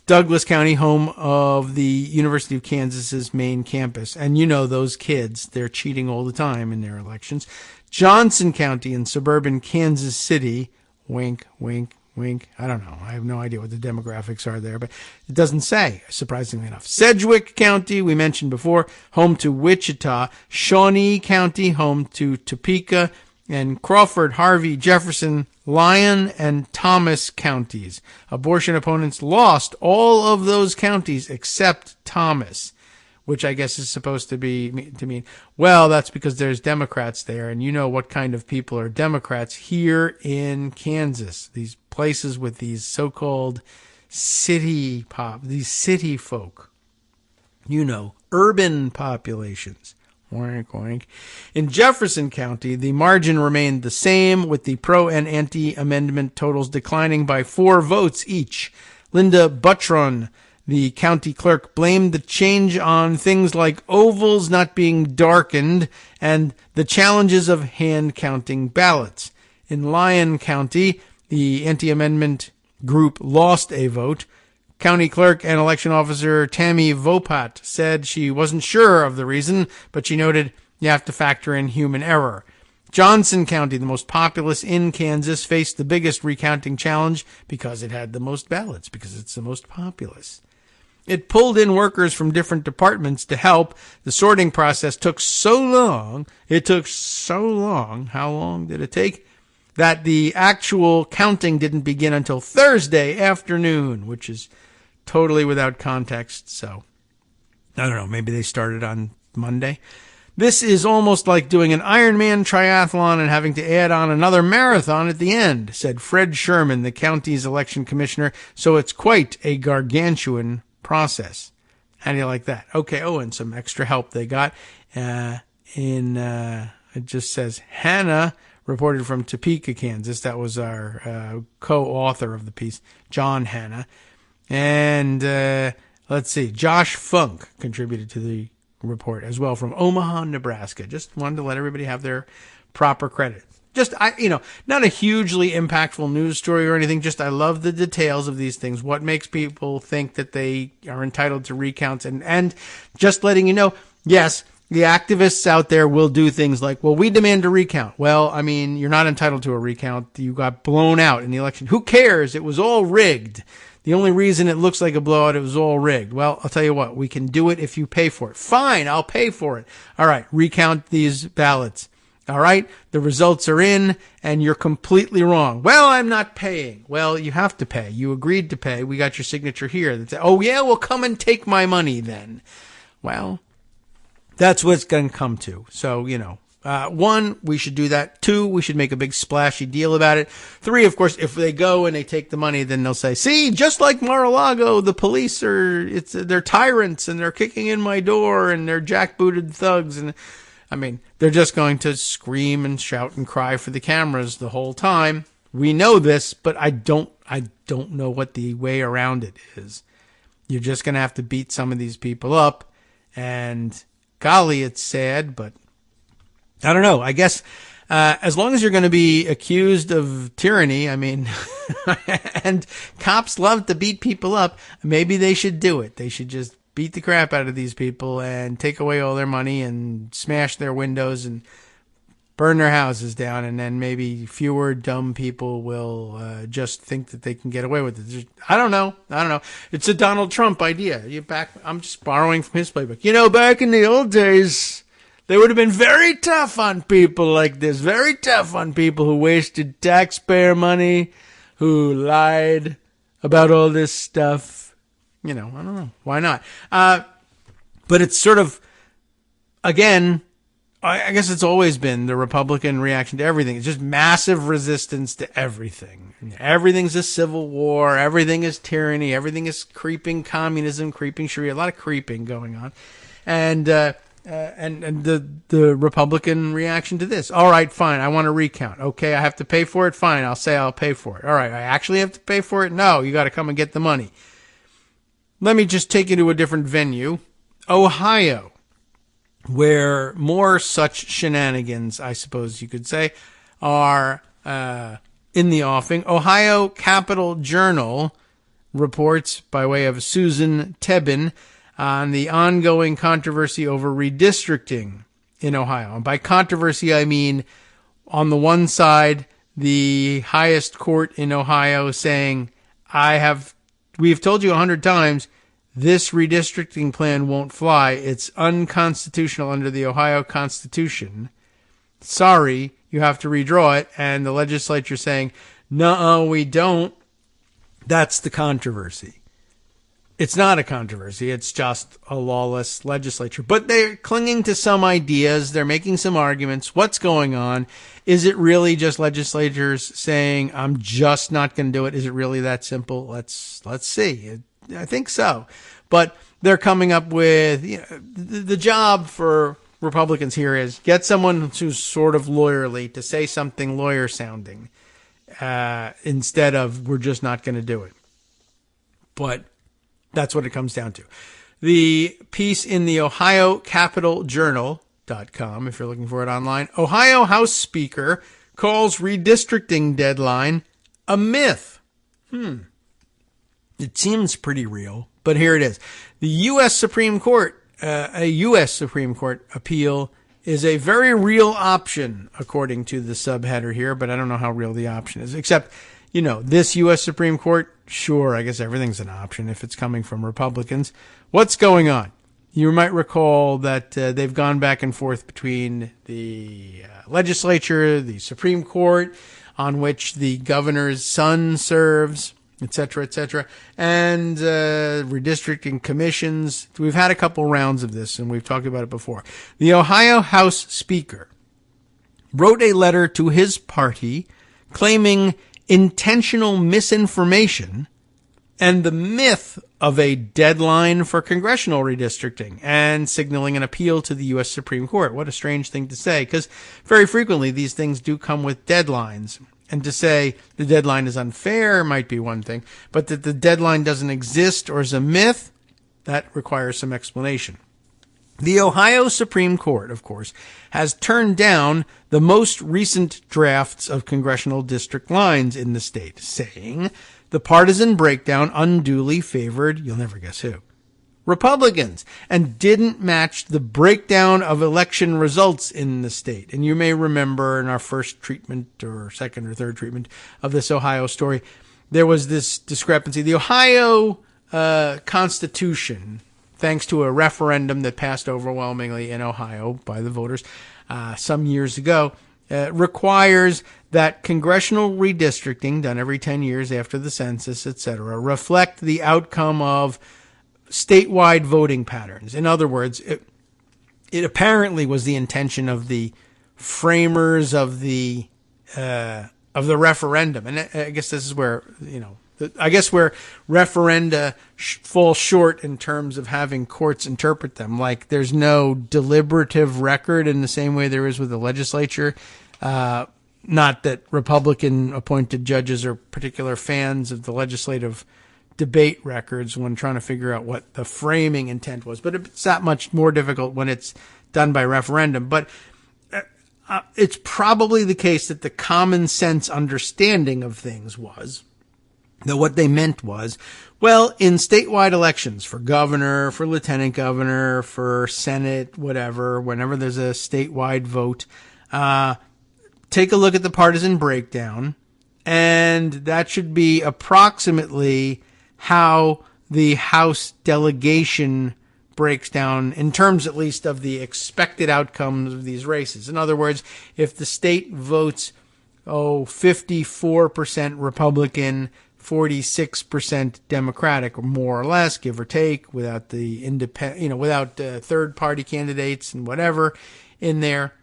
Douglas County, home of the University of Kansas's main campus. And those kids, they're cheating all the time in their elections. Johnson County in suburban Kansas City, wink, wink, wink. I don't know. I have no idea what the demographics are there, but it doesn't say, surprisingly enough. Sedgwick County, we mentioned before, home to Wichita. Shawnee County, home to Topeka. And Crawford, Harvey, Jefferson, Lyon, and Thomas counties. Abortion opponents lost all of those counties except Thomas, which I guess is supposed to mean, well, that's because there's Democrats there, and you know what kind of people are Democrats here in Kansas. These places with these so-called city folk. You know, urban populations. Oink, oink. In Jefferson County, the margin remained the same, with the pro and anti-amendment totals declining by 4 votes each. Linda Buttron, the county clerk, blamed the change on things like ovals not being darkened and the challenges of hand-counting ballots. In Lyon County, the anti-amendment group lost a vote. County clerk and election officer Tammy Vopat said she wasn't sure of the reason, but she noted you have to factor in human error. Johnson County, the most populous in Kansas, faced the biggest recounting challenge because it had the most ballots, because it's the most populous. It pulled in workers from different departments to help. The sorting process took so long. How long did it take? That the actual counting didn't begin until Thursday afternoon, which is totally without context. So, I don't know, maybe they started on Monday. This is almost like doing an Ironman triathlon and having to add on another marathon at the end, said Fred Sherman, the county's election commissioner. So it's quite a gargantuan process. How do you like that? Okay, and some extra help they got. It just says Hannah reported from Topeka, Kansas. That was our co-author of the piece, John Hannah. And let's see, Josh Funk contributed to the report as well from Omaha, Nebraska. Just wanted to let everybody have their proper credit. Just, not a hugely impactful news story or anything. Just, I love the details of these things. What makes people think that they are entitled to recounts, and just letting you know, yes, the activists out there will do things like, well, we demand a recount. Well, I mean, you're not entitled to a recount. You got blown out in the election. Who cares? It was all rigged. The only reason it looks like a blowout, it was all rigged. Well, I'll tell you what, we can do it if you pay for it. Fine, I'll pay for it. All right, recount these ballots. All right, the results are in, and you're completely wrong. Well, I'm not paying. Well, you have to pay. You agreed to pay. We got your signature here. Oh, yeah, well, come and take my money then. Well, that's what it's going to come to. So, 1, we should do that. 2, we should make a big splashy deal about it. 3, of course, if they go and they take the money, then they'll say, see, just like Mar-a-Lago, the police they're tyrants and they're kicking in my door and they're jackbooted thugs. And I mean, they're just going to scream and shout and cry for the cameras the whole time. We know this, but I don't know what the way around it is. You're just going to have to beat some of these people up, and golly, it's sad, but I don't know. I guess as long as you're going to be accused of tyranny, I mean, and cops love to beat people up, maybe they should do it. They should just beat the crap out of these people and take away all their money and smash their windows and burn their houses down, and then maybe fewer dumb people will just think that they can get away with it. I don't know. It's a Donald Trump idea. I'm just borrowing from his playbook. Back in the old days, they would have been very tough on people like this, very tough on people who wasted taxpayer money, who lied about all this stuff. I don't know. Why not? But it's sort of, again, I guess it's always been the Republican reaction to everything. It's just massive resistance to everything. Everything's a civil war. Everything is tyranny. Everything is creeping communism, creeping Sharia. A lot of creeping going on. And the Republican reaction to this. All right, fine. I want to recount. Okay, I have to pay for it. Fine. I'll say I'll pay for it. All right. I actually have to pay for it? No, you got to come and get the money. Let me just take you to a different venue. Ohio, where more such shenanigans, I suppose you could say, are in the offing. Ohio Capital Journal reports, by way of Susan Tebbin, on the ongoing controversy over redistricting in Ohio. And by controversy, I mean, on the one side, the highest court in Ohio saying, we've told you 100 times, this redistricting plan won't fly. It's unconstitutional under the Ohio Constitution. Sorry, you have to redraw it. And the legislature saying, no, we don't. That's the controversy. It's not a controversy. It's just a lawless legislature. But they're clinging to some ideas. They're making some arguments. What's going on? Is it really just legislators saying, I'm just not going to do it? Is it really that simple? Let's see. I think so. But they're coming up with, the job for Republicans here is get someone who's sort of lawyerly to say something lawyer sounding instead of we're just not going to do it. But that's what it comes down to. The piece in the Ohio Capital Journal.com, if you're looking for it online, Ohio House Speaker calls redistricting deadline a myth. It seems pretty real, but here it is. The U.S. Supreme Court, a U.S. Supreme Court appeal is a very real option, according to the subheader here, but I don't know how real the option is, except, this U.S. Supreme Court, sure, I guess everything's an option if it's coming from Republicans. What's going on? You might recall that they've gone back and forth between the legislature, the Supreme Court, on which the governor's son serves, et cetera, and redistricting commissions. We've had a couple rounds of this, and we've talked about it before. The Ohio House Speaker wrote a letter to his party claiming intentional misinformation and the myth of a deadline for congressional redistricting and signaling an appeal to the U.S. Supreme Court. What a strange thing to say, because very frequently these things do come with deadlines. And to say the deadline is unfair might be one thing, but that the deadline doesn't exist or is a myth, that requires some explanation. The Ohio Supreme Court, of course, has turned down the most recent drafts of congressional district lines in the state, saying the partisan breakdown unduly favored, you'll never guess who, Republicans, and didn't match the breakdown of election results in the state. And you may remember in our first treatment or second or third treatment of this Ohio story, there was this discrepancy. The Ohio Constitution, thanks to a referendum that passed overwhelmingly in Ohio by the voters some years ago, requires that congressional redistricting, done every 10 years after the census, etc., reflect the outcome of statewide voting patterns. In other words, it apparently was the intention of the framers of the referendum, and I guess this is where where referenda fall short in terms of having courts interpret them. Like there's no deliberative record in the same way there is with the legislature. Not that Republican appointed judges are particular fans of the legislative debate records when trying to figure out what the framing intent was, but it's that much more difficult when it's done by referendum. But it's probably the case that the common sense understanding of things was that what they meant was, well, in statewide elections for governor, for lieutenant governor, for Senate, whatever, whenever there's a statewide vote, take a look at the partisan breakdown, and that should be approximately how the House delegation breaks down in terms at least of the expected outcomes of these races. In other words, if the state votes 54% Republican, 46% Democratic, or more or less, give or take, without the without third party candidates and whatever in there,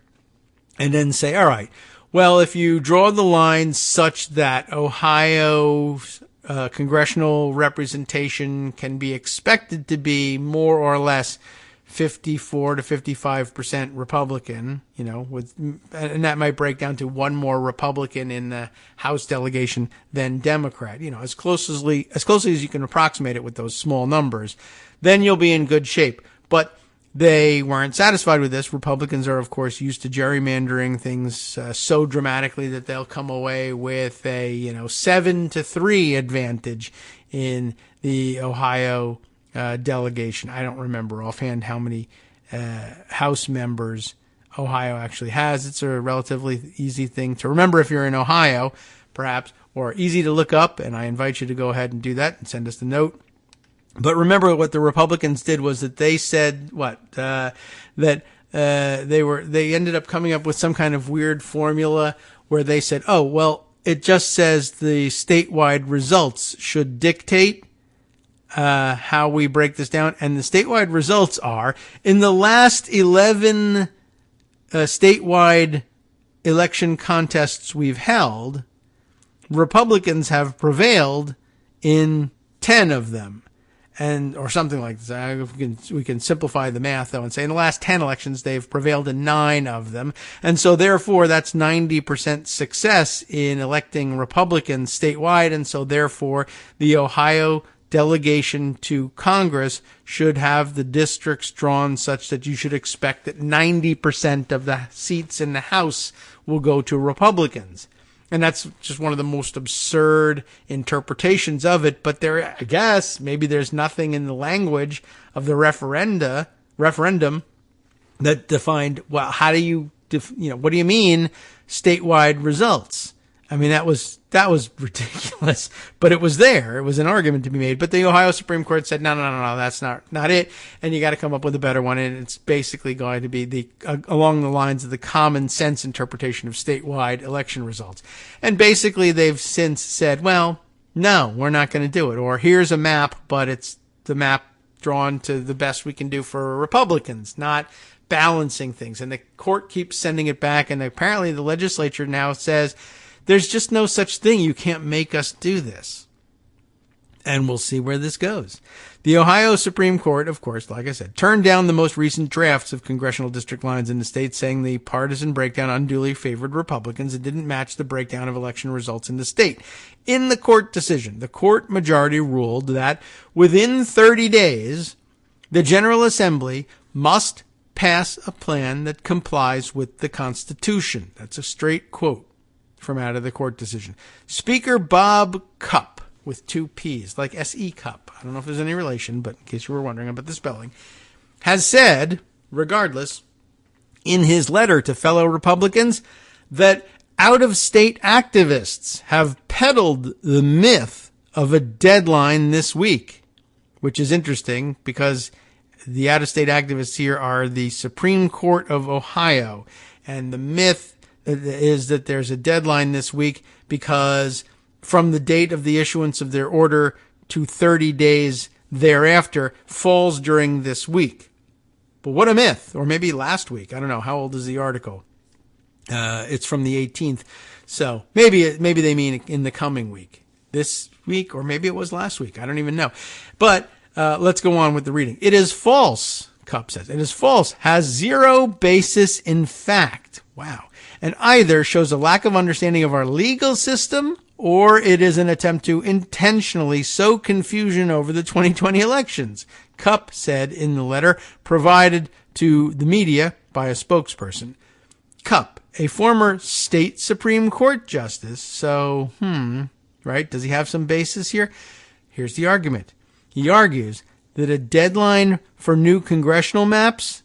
and then say, all right, well, if you draw the line such that Ohio's congressional representation can be expected to be more or less 54 to 55% Republican, and that might break down to one more Republican in the House delegation than Democrat, as closely as you can approximate it with those small numbers, then you'll be in good shape. But they weren't satisfied with this. Republicans are, of course, used to gerrymandering things so dramatically that they'll come away with a 7-3 advantage in the Ohio delegation. I don't remember offhand how many House members Ohio actually has. It's a relatively easy thing to remember if you're in Ohio, perhaps, or easy to look up, and I invite you to go ahead and do that and send us the note. But remember what the Republicans did was that they said they ended up coming up with some kind of weird formula where they said, oh, well, it just says the statewide results should dictate how we break this down. And the statewide results are, in the last 11 statewide election contests we've held, Republicans have prevailed in 10 of them. Or something like this. We can simplify the math, though, and say in the last 10 elections, they've prevailed in 9 of them. And so, therefore, that's 90% success in electing Republicans statewide. And so, therefore, the Ohio delegation to Congress should have the districts drawn such that you should expect that 90% of the seats in the House will go to Republicans. And that's just one of the most absurd interpretations of it. But I guess, maybe there's nothing in the language of the referendum that defined, well, how do you, what do you mean statewide results? I mean, that was ridiculous, but it was there. It was an argument to be made. But the Ohio Supreme Court said, no, that's not it. And you got to come up with a better one. And it's basically going to be along the lines of the common sense interpretation of statewide election results. And basically they've since said, well, no, we're not going to do it. Or here's a map, but it's the map drawn to the best we can do for Republicans, not balancing things. And the court keeps sending it back. And apparently the legislature now says, there's just no such thing. You can't make us do this. And we'll see where this goes. The Ohio Supreme Court, of course, like I said, turned down the most recent drafts of congressional district lines in the state, saying the partisan breakdown unduly favored Republicans and didn't match the breakdown of election results in the state. In the court decision, the court majority ruled that within 30 days, the General Assembly must pass a plan that complies with the Constitution. That's a straight quote from out of the court decision. Speaker Bob Cupp, with 2 P's, like S.E. Cup. I don't know if there's any relation, but in case you were wondering about the spelling, has said, regardless, in his letter to fellow Republicans, that out-of-state activists have peddled the myth of a deadline this week, which is interesting because the out-of-state activists here are the Supreme Court of Ohio, and the myth is that there's a deadline this week because from the date of the issuance of their order to 30 days thereafter falls during this week. But what a myth. Or maybe last week. I don't know. How old is the article? It's from the 18th. So maybe they mean in the coming week. This week, or maybe it was last week. I don't even know. But let's go on with the reading. It is false, Cupp says. It is false. Has zero basis in fact. Wow. And either shows a lack of understanding of our legal system, or it is an attempt to intentionally sow confusion over the 2020 elections, Cupp said in the letter provided to the media by a spokesperson. Cupp, a former state Supreme Court justice, so, right? Does he have some basis here? Here's the argument. He argues that a deadline for new congressional maps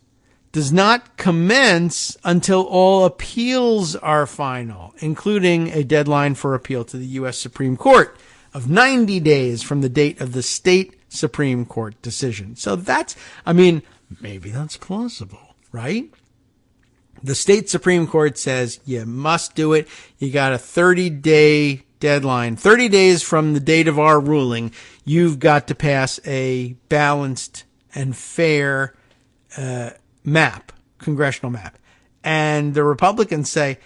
does not commence until all appeals are final, including a deadline for appeal to the U.S. Supreme Court of 90 days from the date of the state Supreme Court decision. So maybe that's plausible, right? The state Supreme Court says you must do it. You got a 30-day deadline. 30 days from the date of our ruling, you've got to pass a balanced and fair congressional map. And the Republicans say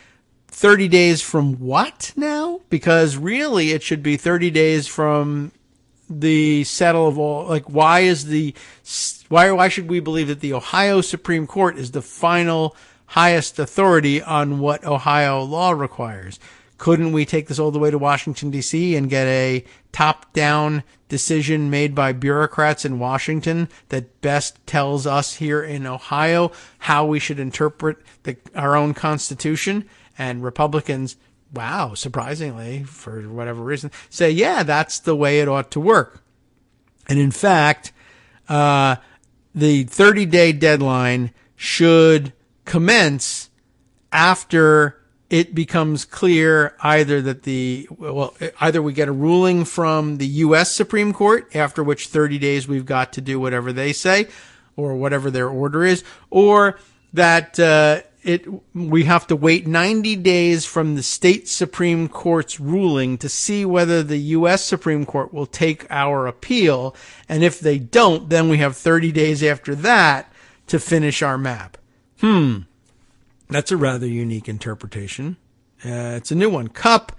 30 days from what now? Because really it should be 30 days from the settle of all, like why should we believe that the Ohio Supreme Court is the final highest authority on what Ohio law requires? Couldn't we take this all the way to Washington, D.C. and get a top-down decision made by bureaucrats in Washington that best tells us here in Ohio how we should interpret our own Constitution? And Republicans, wow, surprisingly, for whatever reason, say, yeah, that's the way it ought to work. And in fact, the 30-day deadline should commence after it becomes clear either that either we get a ruling from the U.S. Supreme Court, after which 30 days we've got to do whatever they say or whatever their order is, or that we have to wait 90 days from the state Supreme Court's ruling to see whether the U.S. Supreme Court will take our appeal. And if they don't, then we have 30 days after that to finish our map. That's a rather unique interpretation. It's a new one. Cupp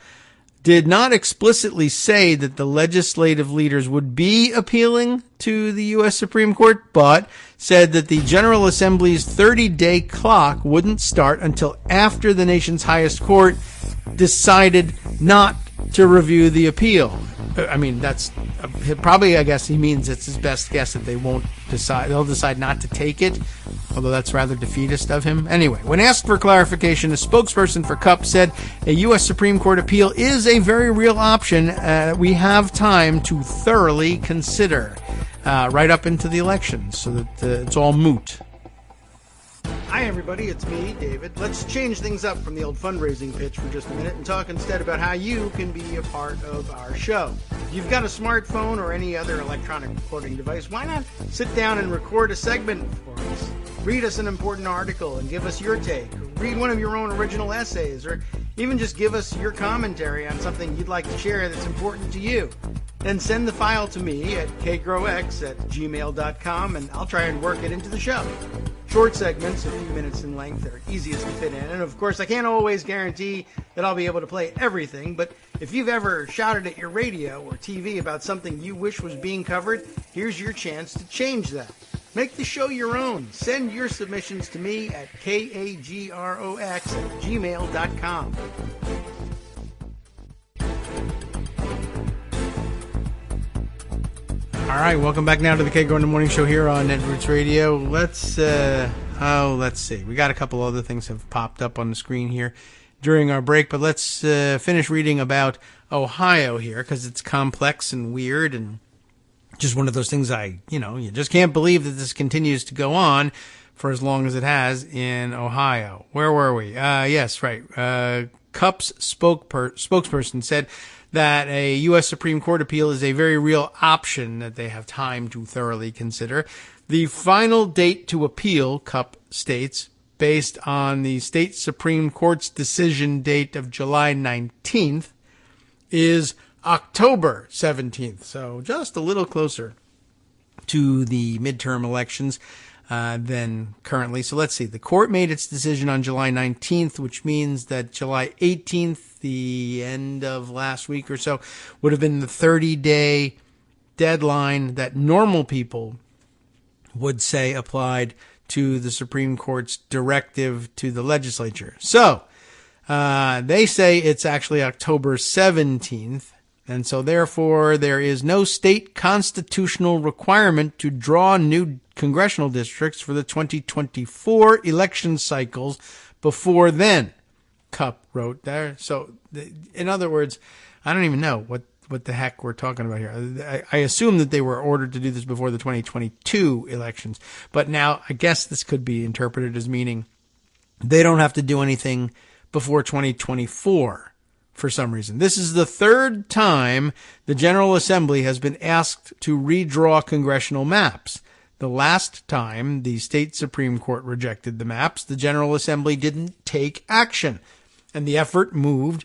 did not explicitly say that the legislative leaders would be appealing to the U.S. Supreme Court, but said that the General Assembly's 30-day clock wouldn't start until after the nation's highest court decided not to review the appeal. I mean, that's probably, I guess he means it's his best guess that they won't decide. They'll decide not to take it, although that's rather defeatist of him. Anyway, when asked for clarification, a spokesperson for Cupp said a U.S. Supreme Court appeal is a very real option. We have time to thoroughly consider right up into the elections so that it's all moot. Hi, everybody. It's me, David. Let's change things up from the old fundraising pitch for just a minute and talk instead about how you can be a part of our show. If you've got a smartphone or any other electronic recording device, why not sit down and record a segment for us? Read us an important article and give us your take. Or read one of your own original essays, or even just give us your commentary on something you'd like to share that's important to you. Then send the file to me at kagrox@gmail.com, and I'll try and work it into the show. Short segments, a few minutes in length, are easiest to fit in. And of course, I can't always guarantee that I'll be able to play everything, but if you've ever shouted at your radio or TV about something you wish was being covered, here's your chance to change that. Make the show your own. Send your submissions to me at kagrox@gmail.com. All right, welcome back now to the Kagro in the Morning Show here on Netroots Radio. Let's see. We got a couple other things have popped up on the screen here during our break, but let's finish reading about Ohio here because it's complex and weird and just one of those things you just can't believe that this continues to go on for as long as it has in Ohio. Where were we? Yes, right. Cupp's spokesperson said that a U.S. Supreme Court appeal is a very real option that they have time to thoroughly consider. The final date to appeal, Cupp states, based on the state Supreme Court's decision date of July 19th, is October 17th. So just a little closer to the midterm elections than currently. So let's see. The court made its decision on July 19th, which means that July 18th, the end of last week or so, would have been the 30-day deadline that normal people would say applied to the Supreme Court's directive to the legislature. So they say it's actually October 17th. And so therefore there is no state constitutional requirement to draw new congressional districts for the 2024 election cycles before then, Cupp wrote there. So in other words, I don't even know what the heck we're talking about here. I assume that they were ordered to do this before the 2022 elections. But now I guess this could be interpreted as meaning they don't have to do anything before 2024 for some reason. This is the third time the General Assembly has been asked to redraw congressional maps. The last time the state Supreme Court rejected the maps, the General Assembly didn't take action, and the effort moved,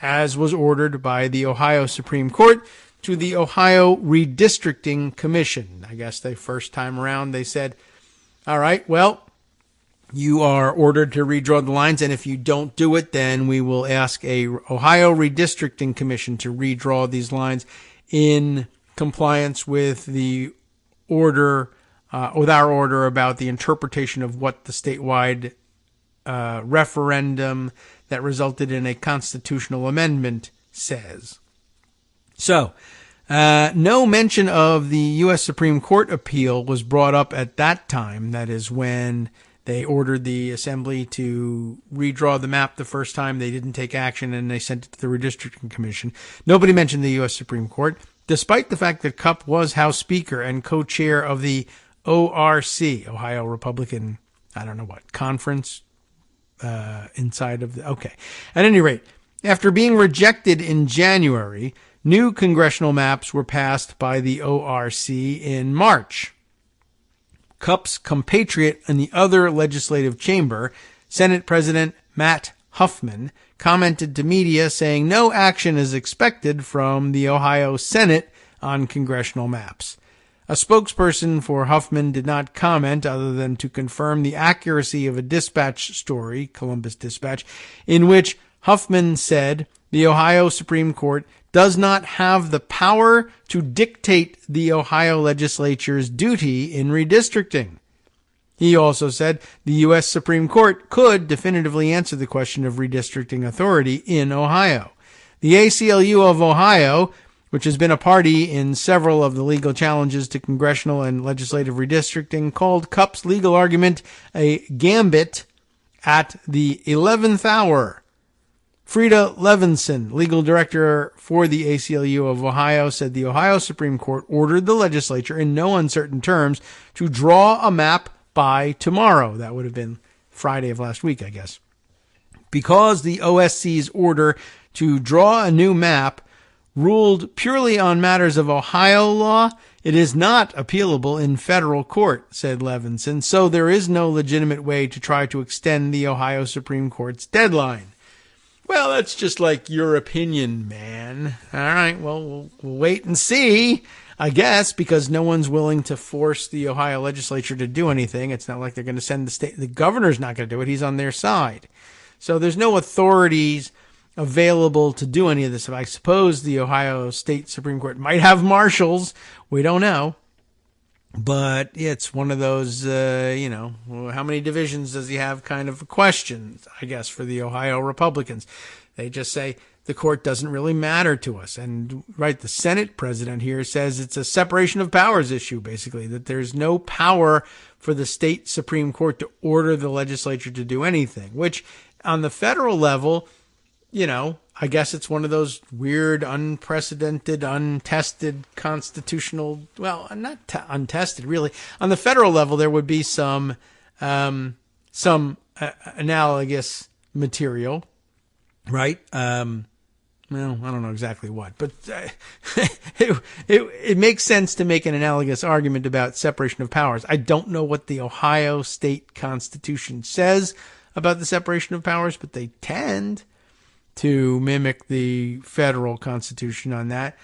as was ordered by the Ohio Supreme Court, to the Ohio Redistricting Commission. I guess the first time around they said, all right, well, you are ordered to redraw the lines, and if you don't do it, then we will ask a Ohio Redistricting Commission to redraw these lines in compliance with the order, with our order about the interpretation of what the statewide referendum that resulted in a constitutional amendment says. So, no mention of the U.S. Supreme Court appeal was brought up at that time. That is when they ordered the Assembly to redraw the map the first time. They didn't take action, and they sent it to the Redistricting Commission. Nobody mentioned the U.S. Supreme Court, despite the fact that Cupp was House Speaker and co-chair of the ORC, Ohio Republican I don't know what, conference inside of the... Okay. At any rate, after being rejected in January, new congressional maps were passed by the ORC in March. Cup's compatriot in the other legislative chamber, Senate President Matt Huffman, commented to media saying no action is expected from the Ohio Senate on congressional maps. A spokesperson for Huffman did not comment other than to confirm the accuracy of a dispatch story, Columbus Dispatch, in which Huffman said the Ohio Supreme Court does not have the power to dictate the Ohio legislature's duty in redistricting. He also said the U.S. Supreme Court could definitively answer the question of redistricting authority in Ohio. The ACLU of Ohio, which has been a party in several of the legal challenges to congressional and legislative redistricting, called Cup's legal argument a gambit at the 11th hour. Frida Levinson, legal director for the ACLU of Ohio, said the Ohio Supreme Court ordered the legislature in no uncertain terms to draw a map by tomorrow. That would have been Friday of last week, I guess. Because the OSC's order to draw a new map ruled purely on matters of Ohio law, it is not appealable in federal court, said Levinson, so there is no legitimate way to try to extend the Ohio Supreme Court's deadline. Well, that's just like your opinion, man. All right, well, we'll wait and see, I guess, because no one's willing to force the Ohio legislature to do anything. It's not like they're going to send the governor's not going to do it. He's on their side. So there's no authorities available to do any of this. I suppose the Ohio State Supreme Court might have marshals. We don't know. But it's one of those, how many divisions does he have kind of questions, I guess, for the Ohio Republicans. They just say the court doesn't really matter to us. And, right, the Senate president here says it's a separation of powers issue, basically, that there's no power for the state Supreme Court to order the legislature to do anything, which on the federal level, I guess it's one of those weird, unprecedented, untested constitutional, well, not untested, really. On the federal level, there would be some analogous material, right? Well, I don't know exactly what, but it makes sense to make an analogous argument about separation of powers. I don't know what the Ohio State Constitution says about the separation of powers, but they tend to mimic the federal constitution on that.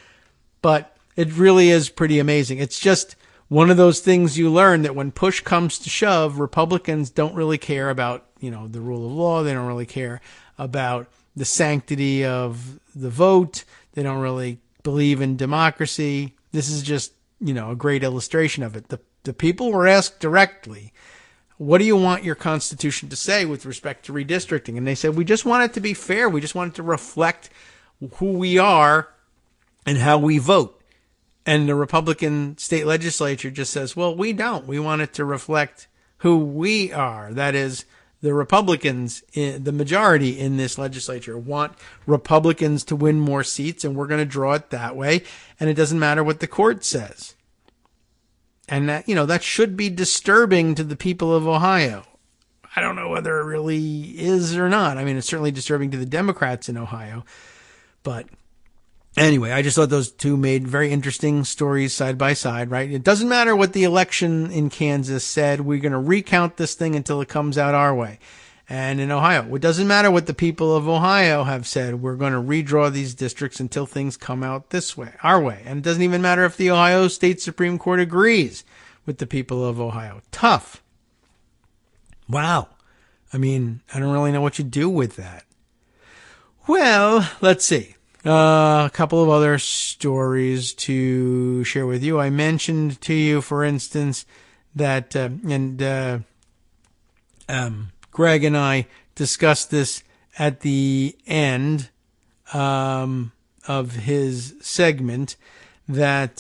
But it really is pretty amazing. It's just one of those things you learn that when push comes to shove, Republicans don't really care about, the rule of law. They don't really care about the sanctity of the vote. They don't really believe in democracy. This is just, a great illustration of it. The people were asked directly, what do you want your Constitution to say with respect to redistricting? And they said, we just want it to be fair. We just want it to reflect who we are and how we vote. And the Republican state legislature just says, well, we don't. We want it to reflect who we are. That is, the Republicans, the majority in this legislature, want Republicans to win more seats, and we're going to draw it that way. And it doesn't matter what the court says. And that, that should be disturbing to the people of Ohio. I don't know whether it really is or not. I mean, it's certainly disturbing to the Democrats in Ohio. But anyway, I just thought those two made very interesting stories side by side, right? It doesn't matter what the election in Kansas said. We're going to recount this thing until it comes out our way. And in Ohio, it doesn't matter what the people of Ohio have said. We're going to redraw these districts until things come out this way, our way. And it doesn't even matter if the Ohio State Supreme Court agrees with the people of Ohio. Tough. Wow. I mean, I don't really know what you do with that. Well, let's see. A couple of other stories to share with you. I mentioned to you, for instance, that, Greg and I discussed this at the end of his segment, that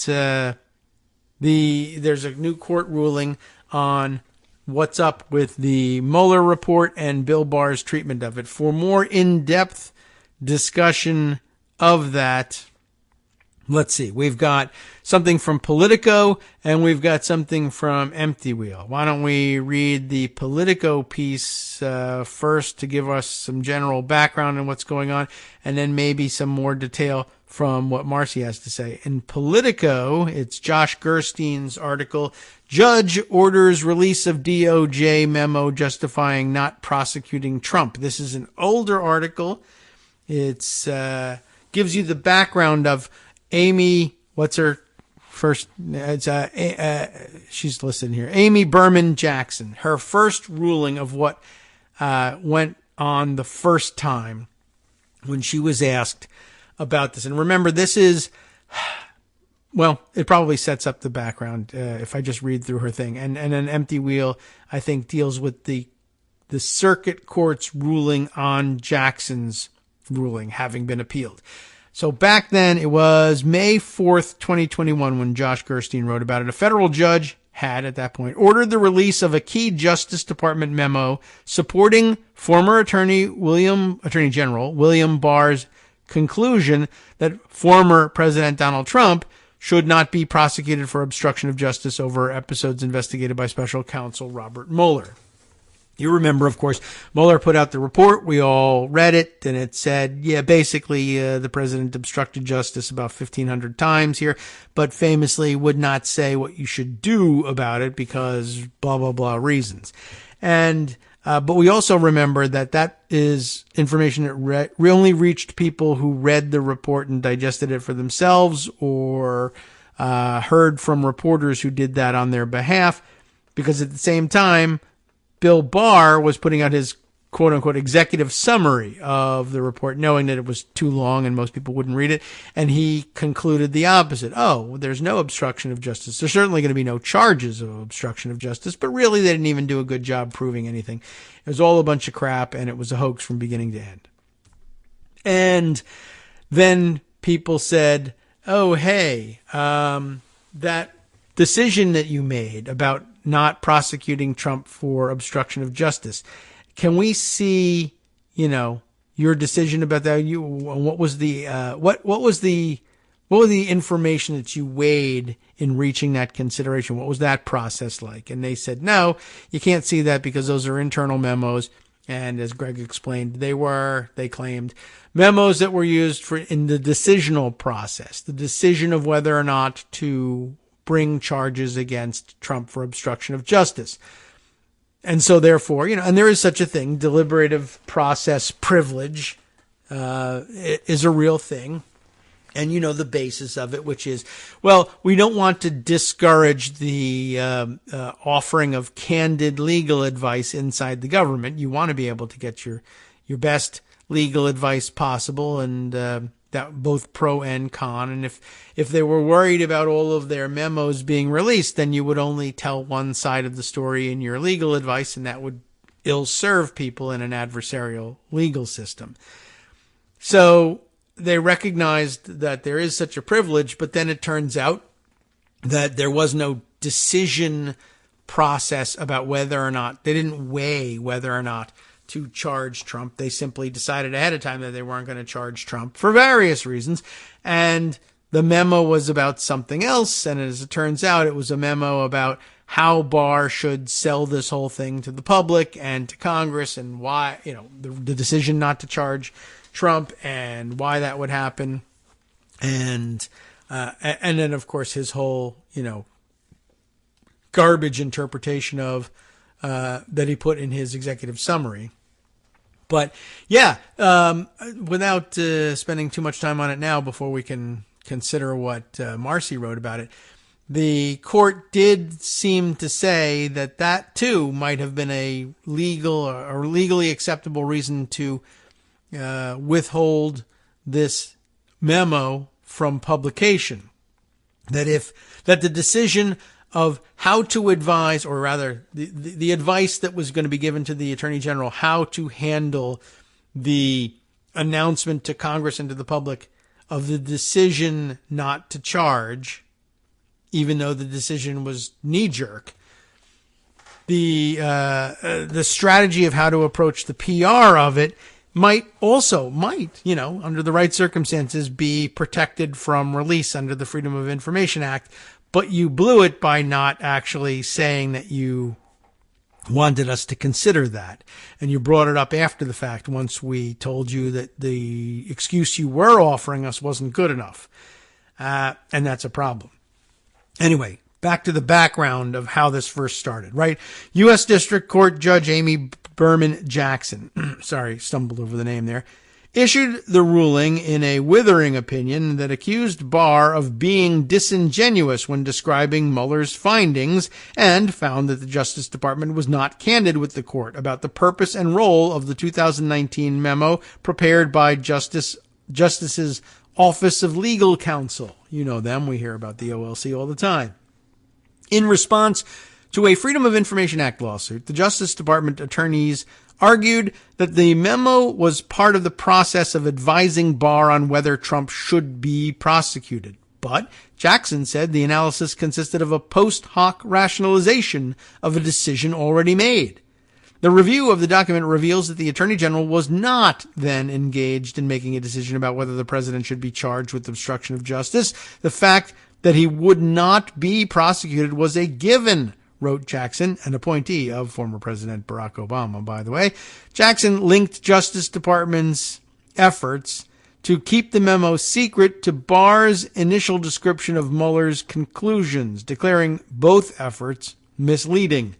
there's a new court ruling on what's up with the Mueller report and Bill Barr's treatment of it. For more in-depth discussion of that, Let's see. We've got something from Politico and we've got something from Empty Wheel. Why don't we read the Politico piece first to give us some general background on what's going on, and then maybe some more detail from what Marcy has to say. In Politico, it's Josh Gerstein's article, Judge Orders Release of DOJ Memo Justifying Not Prosecuting Trump. This is an older article. It's gives you the background of Amy, what's her first? It's she's listed here. Amy Berman Jackson. Her first ruling of what went on the first time when she was asked about this. And remember, this is, well, it probably sets up the background if I just read through her thing. And an Empty Wheel, I think, deals with the circuit court's ruling on Jackson's ruling having been appealed. So back then, it was May 4th, 2021, when Josh Gerstein wrote about it. A federal judge had, at that point, ordered the release of a key Justice Department memo supporting former Attorney General William Barr's conclusion that former President Donald Trump should not be prosecuted for obstruction of justice over episodes investigated by special counsel Robert Mueller. You remember, of course, Mueller put out the report. We all read it, and it said, yeah, basically, the president obstructed justice about 1,500 times here, but famously would not say what you should do about it because blah, blah, blah reasons. And, but we also remember that is information that only reached people who read the report and digested it for themselves or, heard from reporters who did that on their behalf, because at the same time, Bill Barr was putting out his quote-unquote executive summary of the report, knowing that it was too long and most people wouldn't read it, and he concluded the opposite. Oh, there's no obstruction of justice. There's certainly going to be no charges of obstruction of justice, but really they didn't even do a good job proving anything. It was all a bunch of crap, and it was a hoax from beginning to end. And then people said, oh, hey, that decision that you made about not prosecuting Trump for obstruction of justice, can we see, your decision about that? What was the information that you weighed in reaching that consideration? What was that process like? And they said, no, you can't see that because those are internal memos. And as Greg explained, they claimed memos that were used in the decisional process, the decision of whether or not to bring charges against Trump for obstruction of justice. And so therefore, and there is such a thing, deliberative process privilege is a real thing. And the basis of it, which is, well, we don't want to discourage the offering of candid legal advice inside the government. You want to be able to get your best legal advice possible, and that both pro and con. And if they were worried about all of their memos being released, then you would only tell one side of the story in your legal advice, and that would ill serve people in an adversarial legal system. So they recognized that there is such a privilege, but then it turns out that there was no decision process about whether or not, they didn't weigh whether or not to charge Trump. They simply decided ahead of time that they weren't going to charge Trump for various reasons. And the memo was about something else. And as it turns out, it was a memo about how Barr should sell this whole thing to the public and to Congress, and why, the decision not to charge Trump and why that would happen. And then, of course, his whole, garbage interpretation of that he put in his executive summary. But yeah, without spending too much time on it now, before we can consider what Marcy wrote about it, the court did seem to say that too might have been a legal or legally acceptable reason to withhold this memo from publication. That the decision of how to advise, or rather the advice that was going to be given to the Attorney General, how to handle the announcement to Congress and to the public of the decision not to charge, even though the decision was knee-jerk, the strategy of how to approach the PR of it might, under the right circumstances, be protected from release under the Freedom of Information Act. But you blew it by not actually saying that you wanted us to consider that. And you brought it up after the fact once we told you that the excuse you were offering us wasn't good enough. And that's a problem. Anyway, back to the background of how this first started, right? U.S. District Court Judge Amy Berman Jackson, sorry, stumbled over the name there, issued the ruling in a withering opinion that accused Barr of being disingenuous when describing Mueller's findings and found that the Justice Department was not candid with the court about the purpose and role of the 2019 memo prepared by Justice's Office of Legal Counsel. You know them. We hear about the OLC all the time. In response to a Freedom of Information Act lawsuit, the Justice Department attorneys argued that the memo was part of the process of advising Barr on whether Trump should be prosecuted. But Jackson said the analysis consisted of a post hoc rationalization of a decision already made. The review of the document reveals that the Attorney General was not then engaged in making a decision about whether the president should be charged with obstruction of justice. The fact that he would not be prosecuted was a given, wrote Jackson, an appointee of former President Barack Obama, by the way. Jackson linked Justice Department's efforts to keep the memo secret to Barr's initial description of Mueller's conclusions, declaring both efforts misleading.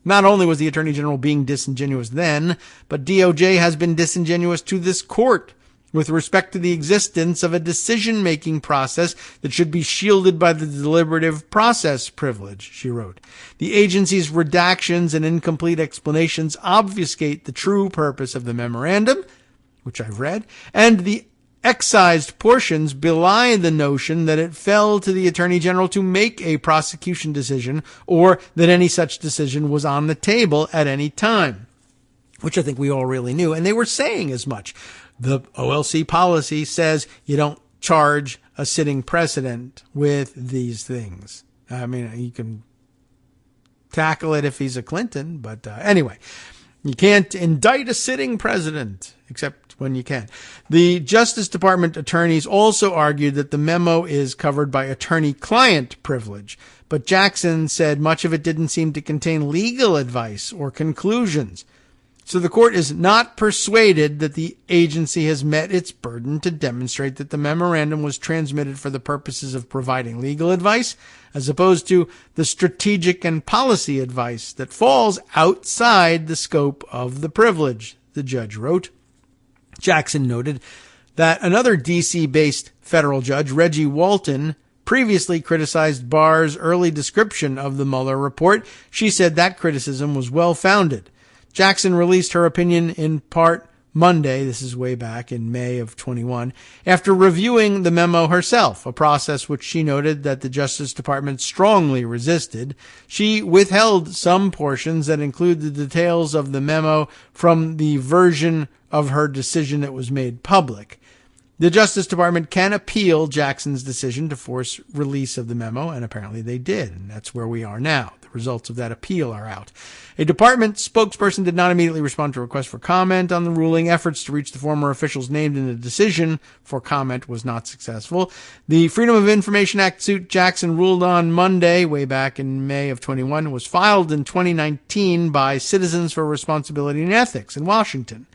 Not only was the Attorney General being disingenuous then, but DOJ has been disingenuous to this court with respect to the existence of a decision-making process that should be shielded by the deliberative process privilege, she wrote. The agency's redactions and incomplete explanations obfuscate the true purpose of the memorandum, which I've read, and the excised portions belie the notion that it fell to the Attorney General to make a prosecution decision or that any such decision was on the table at any time, which I think we all really knew, and they were saying as much. The OLC policy says you don't charge a sitting president with these things. I mean, you can tackle it if he's a Clinton, but anyway, you can't indict a sitting president, except when you can. The Justice Department attorneys also argued that the memo is covered by attorney-client privilege, but Jackson said much of it didn't seem to contain legal advice or conclusions. So the court is not persuaded that the agency has met its burden to demonstrate that the memorandum was transmitted for the purposes of providing legal advice, as opposed to the strategic and policy advice that falls outside the scope of the privilege, the judge wrote. Jackson noted that another D.C.-based federal judge, Reggie Walton, previously criticized Barr's early description of the Mueller report. She said that criticism was well-founded. Jackson released her opinion in part Monday, this is way back in May of 21, after reviewing the memo herself, a process which she noted that the Justice Department strongly resisted. She withheld some portions that include the details of the memo from the version of her decision that was made public. The Justice Department can appeal Jackson's decision to force release of the memo, and apparently they did, and that's where we are now. The results of that appeal are out. A department spokesperson did not immediately respond to requests for comment on the ruling. Efforts to reach the former officials named in the decision for comment was not successful. The Freedom of Information Act suit Jackson ruled on Monday, way back in May of 21, was filed in 2019 by Citizens for Responsibility and Ethics in Washington.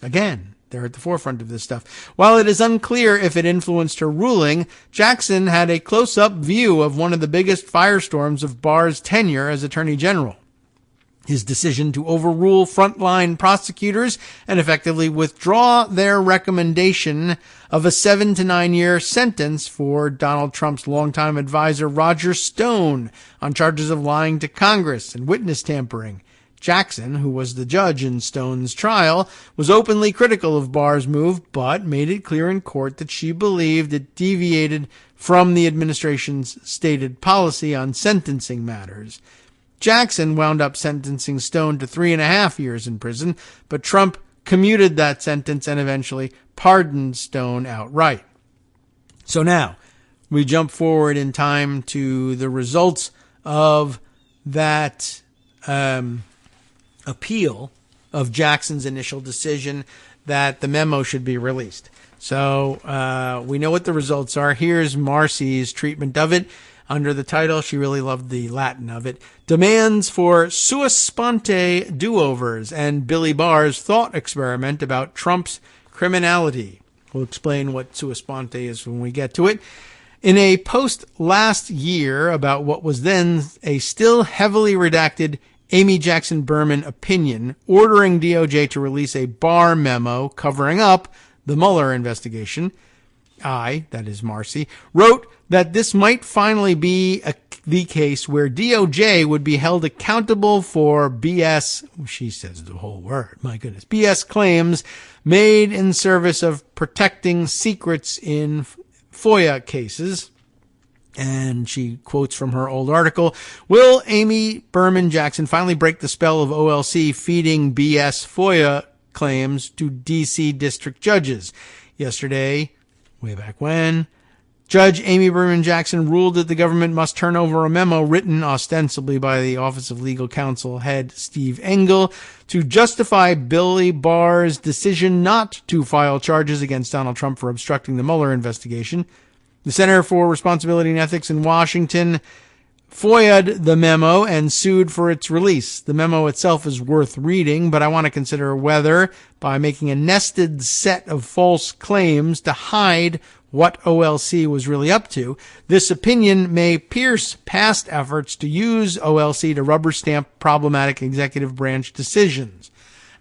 Again, they're at the forefront of this stuff. While it is unclear if it influenced her ruling, Jackson had a close-up view of one of the biggest firestorms of Barr's tenure as Attorney General. His decision to overrule frontline prosecutors and effectively withdraw their recommendation of a 7 to 9 year sentence for Donald Trump's longtime advisor Roger Stone on charges of lying to Congress and witness tampering. Jackson, who was the judge in Stone's trial, was openly critical of Barr's move, but made it clear in court that she believed it deviated from the administration's stated policy on sentencing matters. Jackson wound up sentencing Stone to 3.5 years in prison, but Trump commuted that sentence and eventually pardoned Stone outright. So now, we jump forward in time to the results of that appeal of Jackson's initial decision. that the memo should be released. So we know what the results are. Here's Marcy's treatment of it. Under the title, she really loved the Latin of it, demands for sua sponte do-overs and Billy Barr's thought experiment about Trump's criminality. We'll explain what sua sponte is when we get to it. In a post last year about what was then a still heavily redacted Amy Jackson Berman opinion ordering DOJ to release a Barr memo covering up the Mueller investigation, that is Marcy, wrote that this might finally be the case where DOJ would be held accountable for BS, she says the whole word, my goodness, BS claims made in service of protecting secrets in FOIA cases. And she quotes from her old article, will Amy Berman Jackson finally break the spell of OLC feeding BS FOIA claims to D.C. district judges? Yesterday, way back when, Judge Amy Berman Jackson ruled that the government must turn over a memo written ostensibly by the Office of Legal Counsel head Steve Engel to justify Billy Barr's decision not to file charges against Donald Trump for obstructing the Mueller investigation. The Center for Responsibility and Ethics in Washington FOIA'd the memo and sued for its release. The memo itself is worth reading, but I want to consider whether, by making a nested set of false claims to hide what OLC was really up to, this opinion may pierce past efforts to use OLC to rubber stamp problematic executive branch decisions.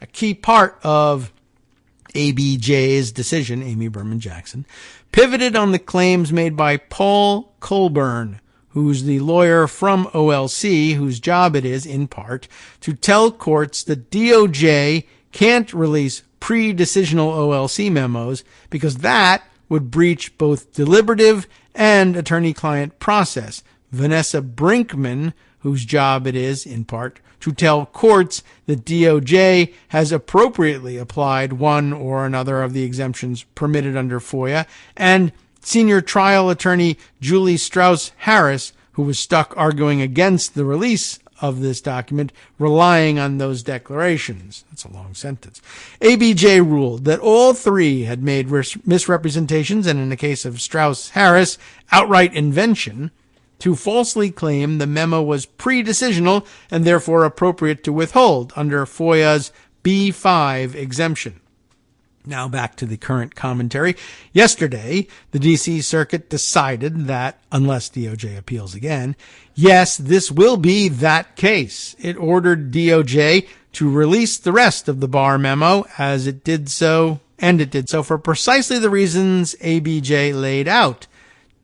A key part of ABJ's decision, Amy Berman Jackson, pivoted on the claims made by Paul Colburn, who's the lawyer from OLC, whose job it is, in part, to tell courts that DOJ can't release pre-decisional OLC memos because that would breach both deliberative and attorney-client process. Vanessa Brinkman, whose job it is, in part, to tell courts that DOJ has appropriately applied one or another of the exemptions permitted under FOIA, and senior trial attorney Julie Strauss-Harris, who was stuck arguing against the release of this document, relying on those declarations. That's a long sentence. ABJ ruled that all three had made misrepresentations, and in the case of Strauss-Harris, outright invention, to falsely claim the memo was pre-decisional and therefore appropriate to withhold under FOIA's B5 exemption. Now back to the current commentary. Yesterday, the D.C. Circuit decided that, unless DOJ appeals again, yes, this will be that case. It ordered DOJ to release the rest of the Barr memo as it did so, and it did so for precisely the reasons ABJ laid out.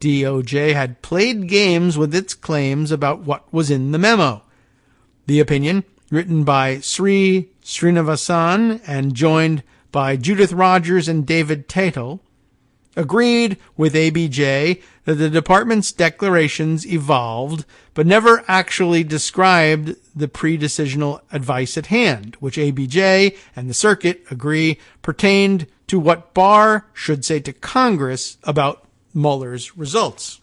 DOJ had played games with its claims about what was in the memo. The opinion, written by Sri Srinivasan and joined by Judith Rogers and David Tatel, agreed with ABJ that the department's declarations evolved, but never actually described the pre-decisional advice at hand, which ABJ and the circuit agree pertained to what Barr should say to Congress about Mueller's results.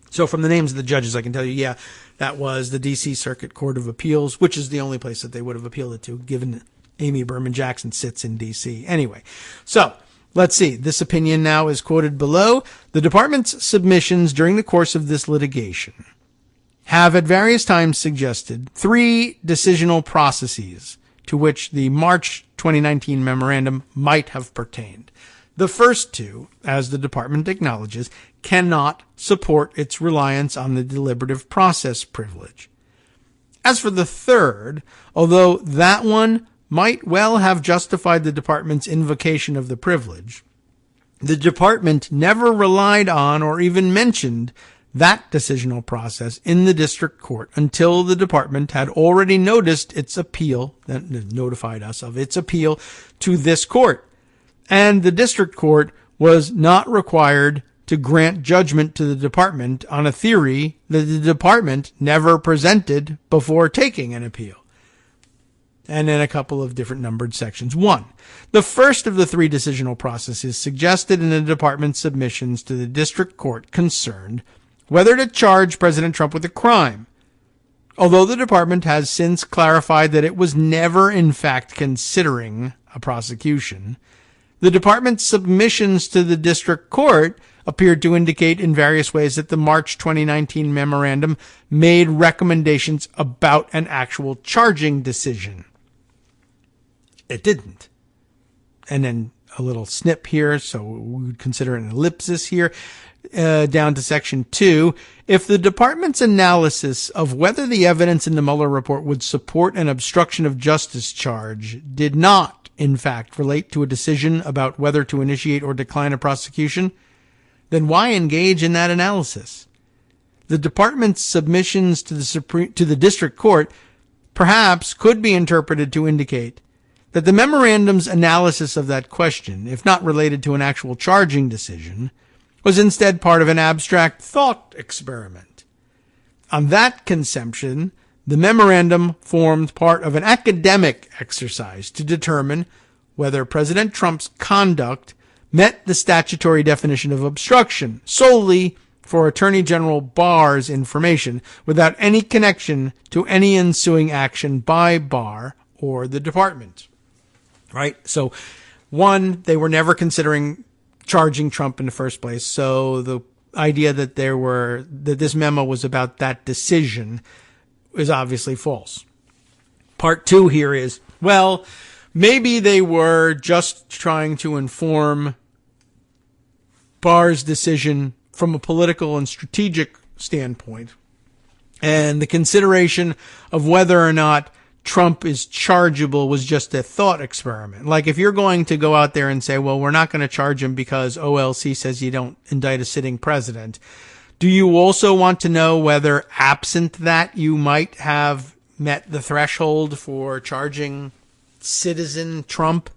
So from the names of the judges, I can tell you, yeah, that was the D.C. Circuit Court of Appeals, which is the only place that they would have appealed it to, given Amy Berman Jackson sits in D.C. Anyway, so let's see. This opinion now is quoted below. The department's submissions during the course of this litigation have at various times suggested three decisional processes to which the March 2019 memorandum might have pertained. The first two, as the department acknowledges, cannot support its reliance on the deliberative process privilege. As for the third, although that one might well have justified the department's invocation of the privilege, the department never relied on or even mentioned that decisional process in the district court until the department had already notified us of its appeal to this court. And the district court was not required to grant judgment to the department on a theory that the department never presented before taking an appeal. And in a couple of different numbered sections. 1. The first of the three decisional processes suggested in the department's submissions to the district court concerned whether to charge President Trump with a crime. Although the department has since clarified that it was never in fact considering a prosecution, The department's submissions to the district court appeared to indicate in various ways that the March 2019 memorandum made recommendations about an actual charging decision. It didn't. And then a little snip here, so we would consider an ellipsis here, down to section 2. If the department's analysis of whether the evidence in the Mueller report would support an obstruction of justice charge did not, in fact, relate to a decision about whether to initiate or decline a prosecution, then why engage in that analysis? The department's submissions to the district court perhaps could be interpreted to indicate that the memorandum's analysis of that question, if not related to an actual charging decision, was instead part of an abstract thought experiment. On that conception, the memorandum formed part of an academic exercise to determine whether President Trump's conduct met the statutory definition of obstruction solely for Attorney General Barr's information without any connection to any ensuing action by Barr or the department. Right? So, one, they were never considering charging Trump in the first place. So the idea that this memo was about that decision is obviously false. Part 2 here is, well, maybe they were just trying to inform Barr's decision from a political and strategic standpoint. And the consideration of whether or not Trump is chargeable was just a thought experiment. Like if you're going to go out there and say, well, we're not going to charge him because OLC says you don't indict a sitting president. Do you also want to know whether absent that you might have met the threshold for charging citizen Trump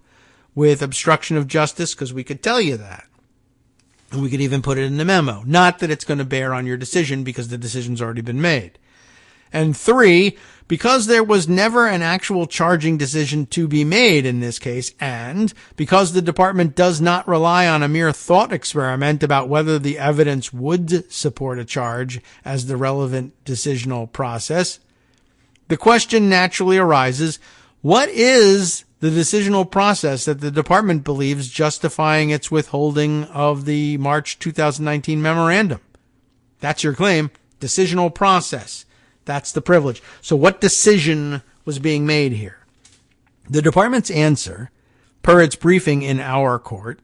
with obstruction of justice? Because we could tell you that. And we could even put it in the memo. Not that it's going to bear on your decision because the decision's already been made. And 3, because there was never an actual charging decision to be made in this case, and because the department does not rely on a mere thought experiment about whether the evidence would support a charge as the relevant decisional process, the question naturally arises, what is the decisional process that the department believes justifying its withholding of the March 2019 memorandum? That's your claim. Decisional process. That's the privilege. So what decision was being made here? The department's answer, per its briefing in our court,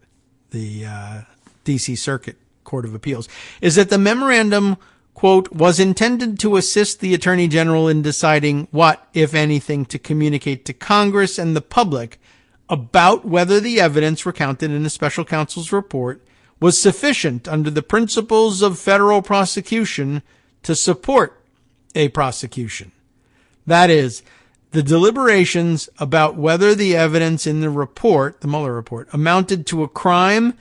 the D.C. Circuit Court of Appeals, is that the memorandum, quote, was intended to assist the Attorney General in deciding what, if anything, to communicate to Congress and the public about whether the evidence recounted in the special counsel's report was sufficient under the principles of federal prosecution to support a prosecution. That is, the deliberations about whether the evidence in the report, the Mueller report, amounted to a crime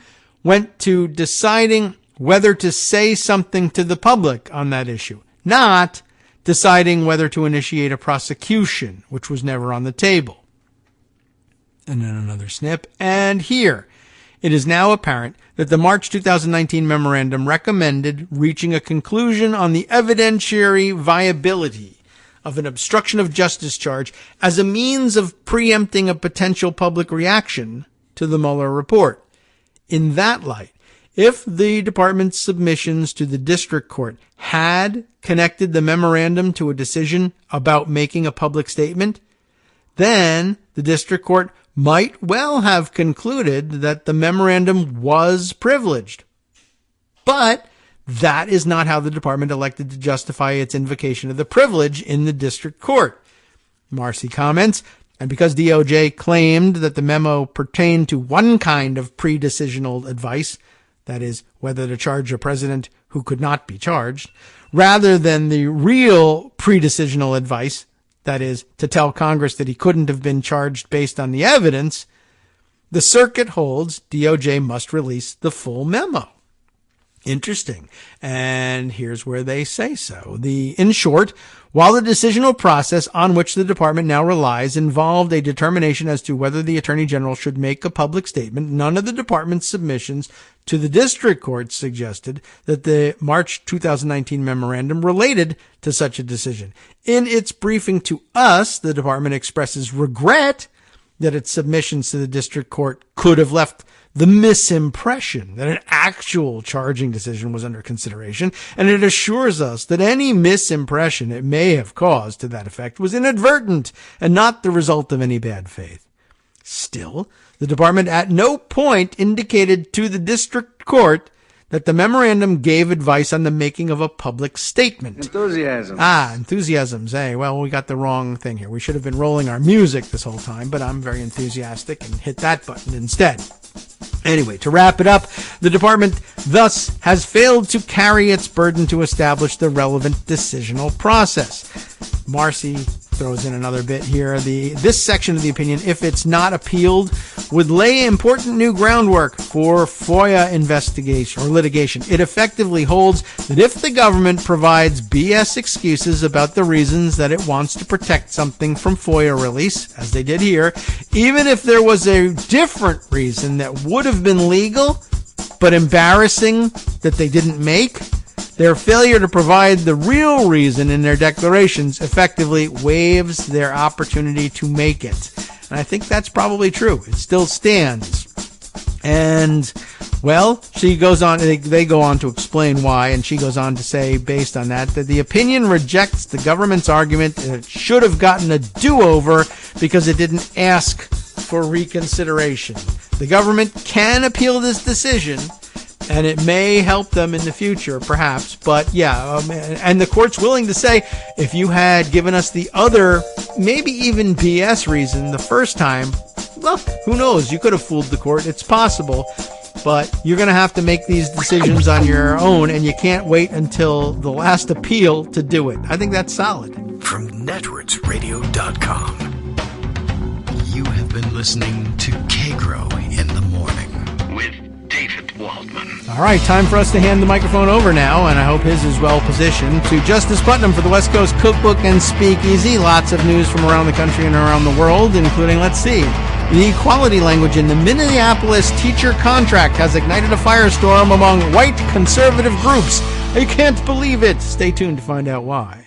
went to deciding whether to say something to the public on that issue, not deciding whether to initiate a prosecution, which was never on the table. And then another snip. And here, it is now apparent that the March 2019 memorandum recommended reaching a conclusion on the evidentiary viability of an obstruction of justice charge as a means of preempting a potential public reaction to the Mueller report. In that light, if the department's submissions to the district court had connected the memorandum to a decision about making a public statement, then the district court might well have concluded that the memorandum was privileged. But that is not how the department elected to justify its invocation of the privilege in the district court. Marcy comments, and because DOJ claimed that the memo pertained to one kind of pre-decisional advice, that is, whether to charge a president who could not be charged, rather than the real pre-decisional advice, that is, to tell Congress that he couldn't have been charged based on the evidence, the circuit holds DOJ must release the full memo. Interesting. And here's where they say so. In short, while the decisional process on which the department now relies involved a determination as to whether the Attorney General should make a public statement, none of the department's submissions to the district court suggested that the March 2019 memorandum related to such a decision. In its briefing to us, the department expresses regret that its submissions to the district court could have left the misimpression that an actual charging decision was under consideration, and it assures us that any misimpression it may have caused to that effect was inadvertent and not the result of any bad faith. Still, the department at no point indicated to the district court that the memorandum gave advice on the making of a public statement. Enthusiasm. Enthusiasms. Hey, well, we got the wrong thing here. We should have been rolling our music this whole time, but I'm very enthusiastic and hit that button instead. Anyway, to wrap it up, the department thus has failed to carry its burden to establish the relevant decisional process. Marcy throws in another bit here. This section of the opinion, if it's not appealed, would lay important new groundwork for FOIA investigation or litigation. It effectively holds that if the government provides BS excuses about the reasons that it wants to protect something from FOIA release, as they did here, even if there was a different reason that would have been legal but embarrassing that they didn't make, their failure to provide the real reason in their declarations effectively waives their opportunity to make it. And I think that's probably true. It still stands. And, well, she goes on, they go on to explain why, and she goes on to say, based on that the opinion rejects the government's argument that it should have gotten a do-over because it didn't ask for reconsideration. The government can appeal this decision, and it may help them in the future, perhaps. But yeah, and the court's willing to say, if you had given us the other, maybe even BS reason the first time, well, who knows? You could have fooled the court. It's possible. But you're going to have to make these decisions on your own, and you can't wait until the last appeal to do it. I think that's solid. From netrootsradio.com, you have been listening to Kagro in the Morning with David Waldman. All right, time for us to hand the microphone over now, and I hope his is well positioned, to Justice Putnam for the West Coast Cookbook and Speakeasy. Lots of news from around the country and around the world, including, let's see, the equality language in the Minneapolis teacher contract has ignited a firestorm among white conservative groups. I can't believe it. Stay tuned to find out why.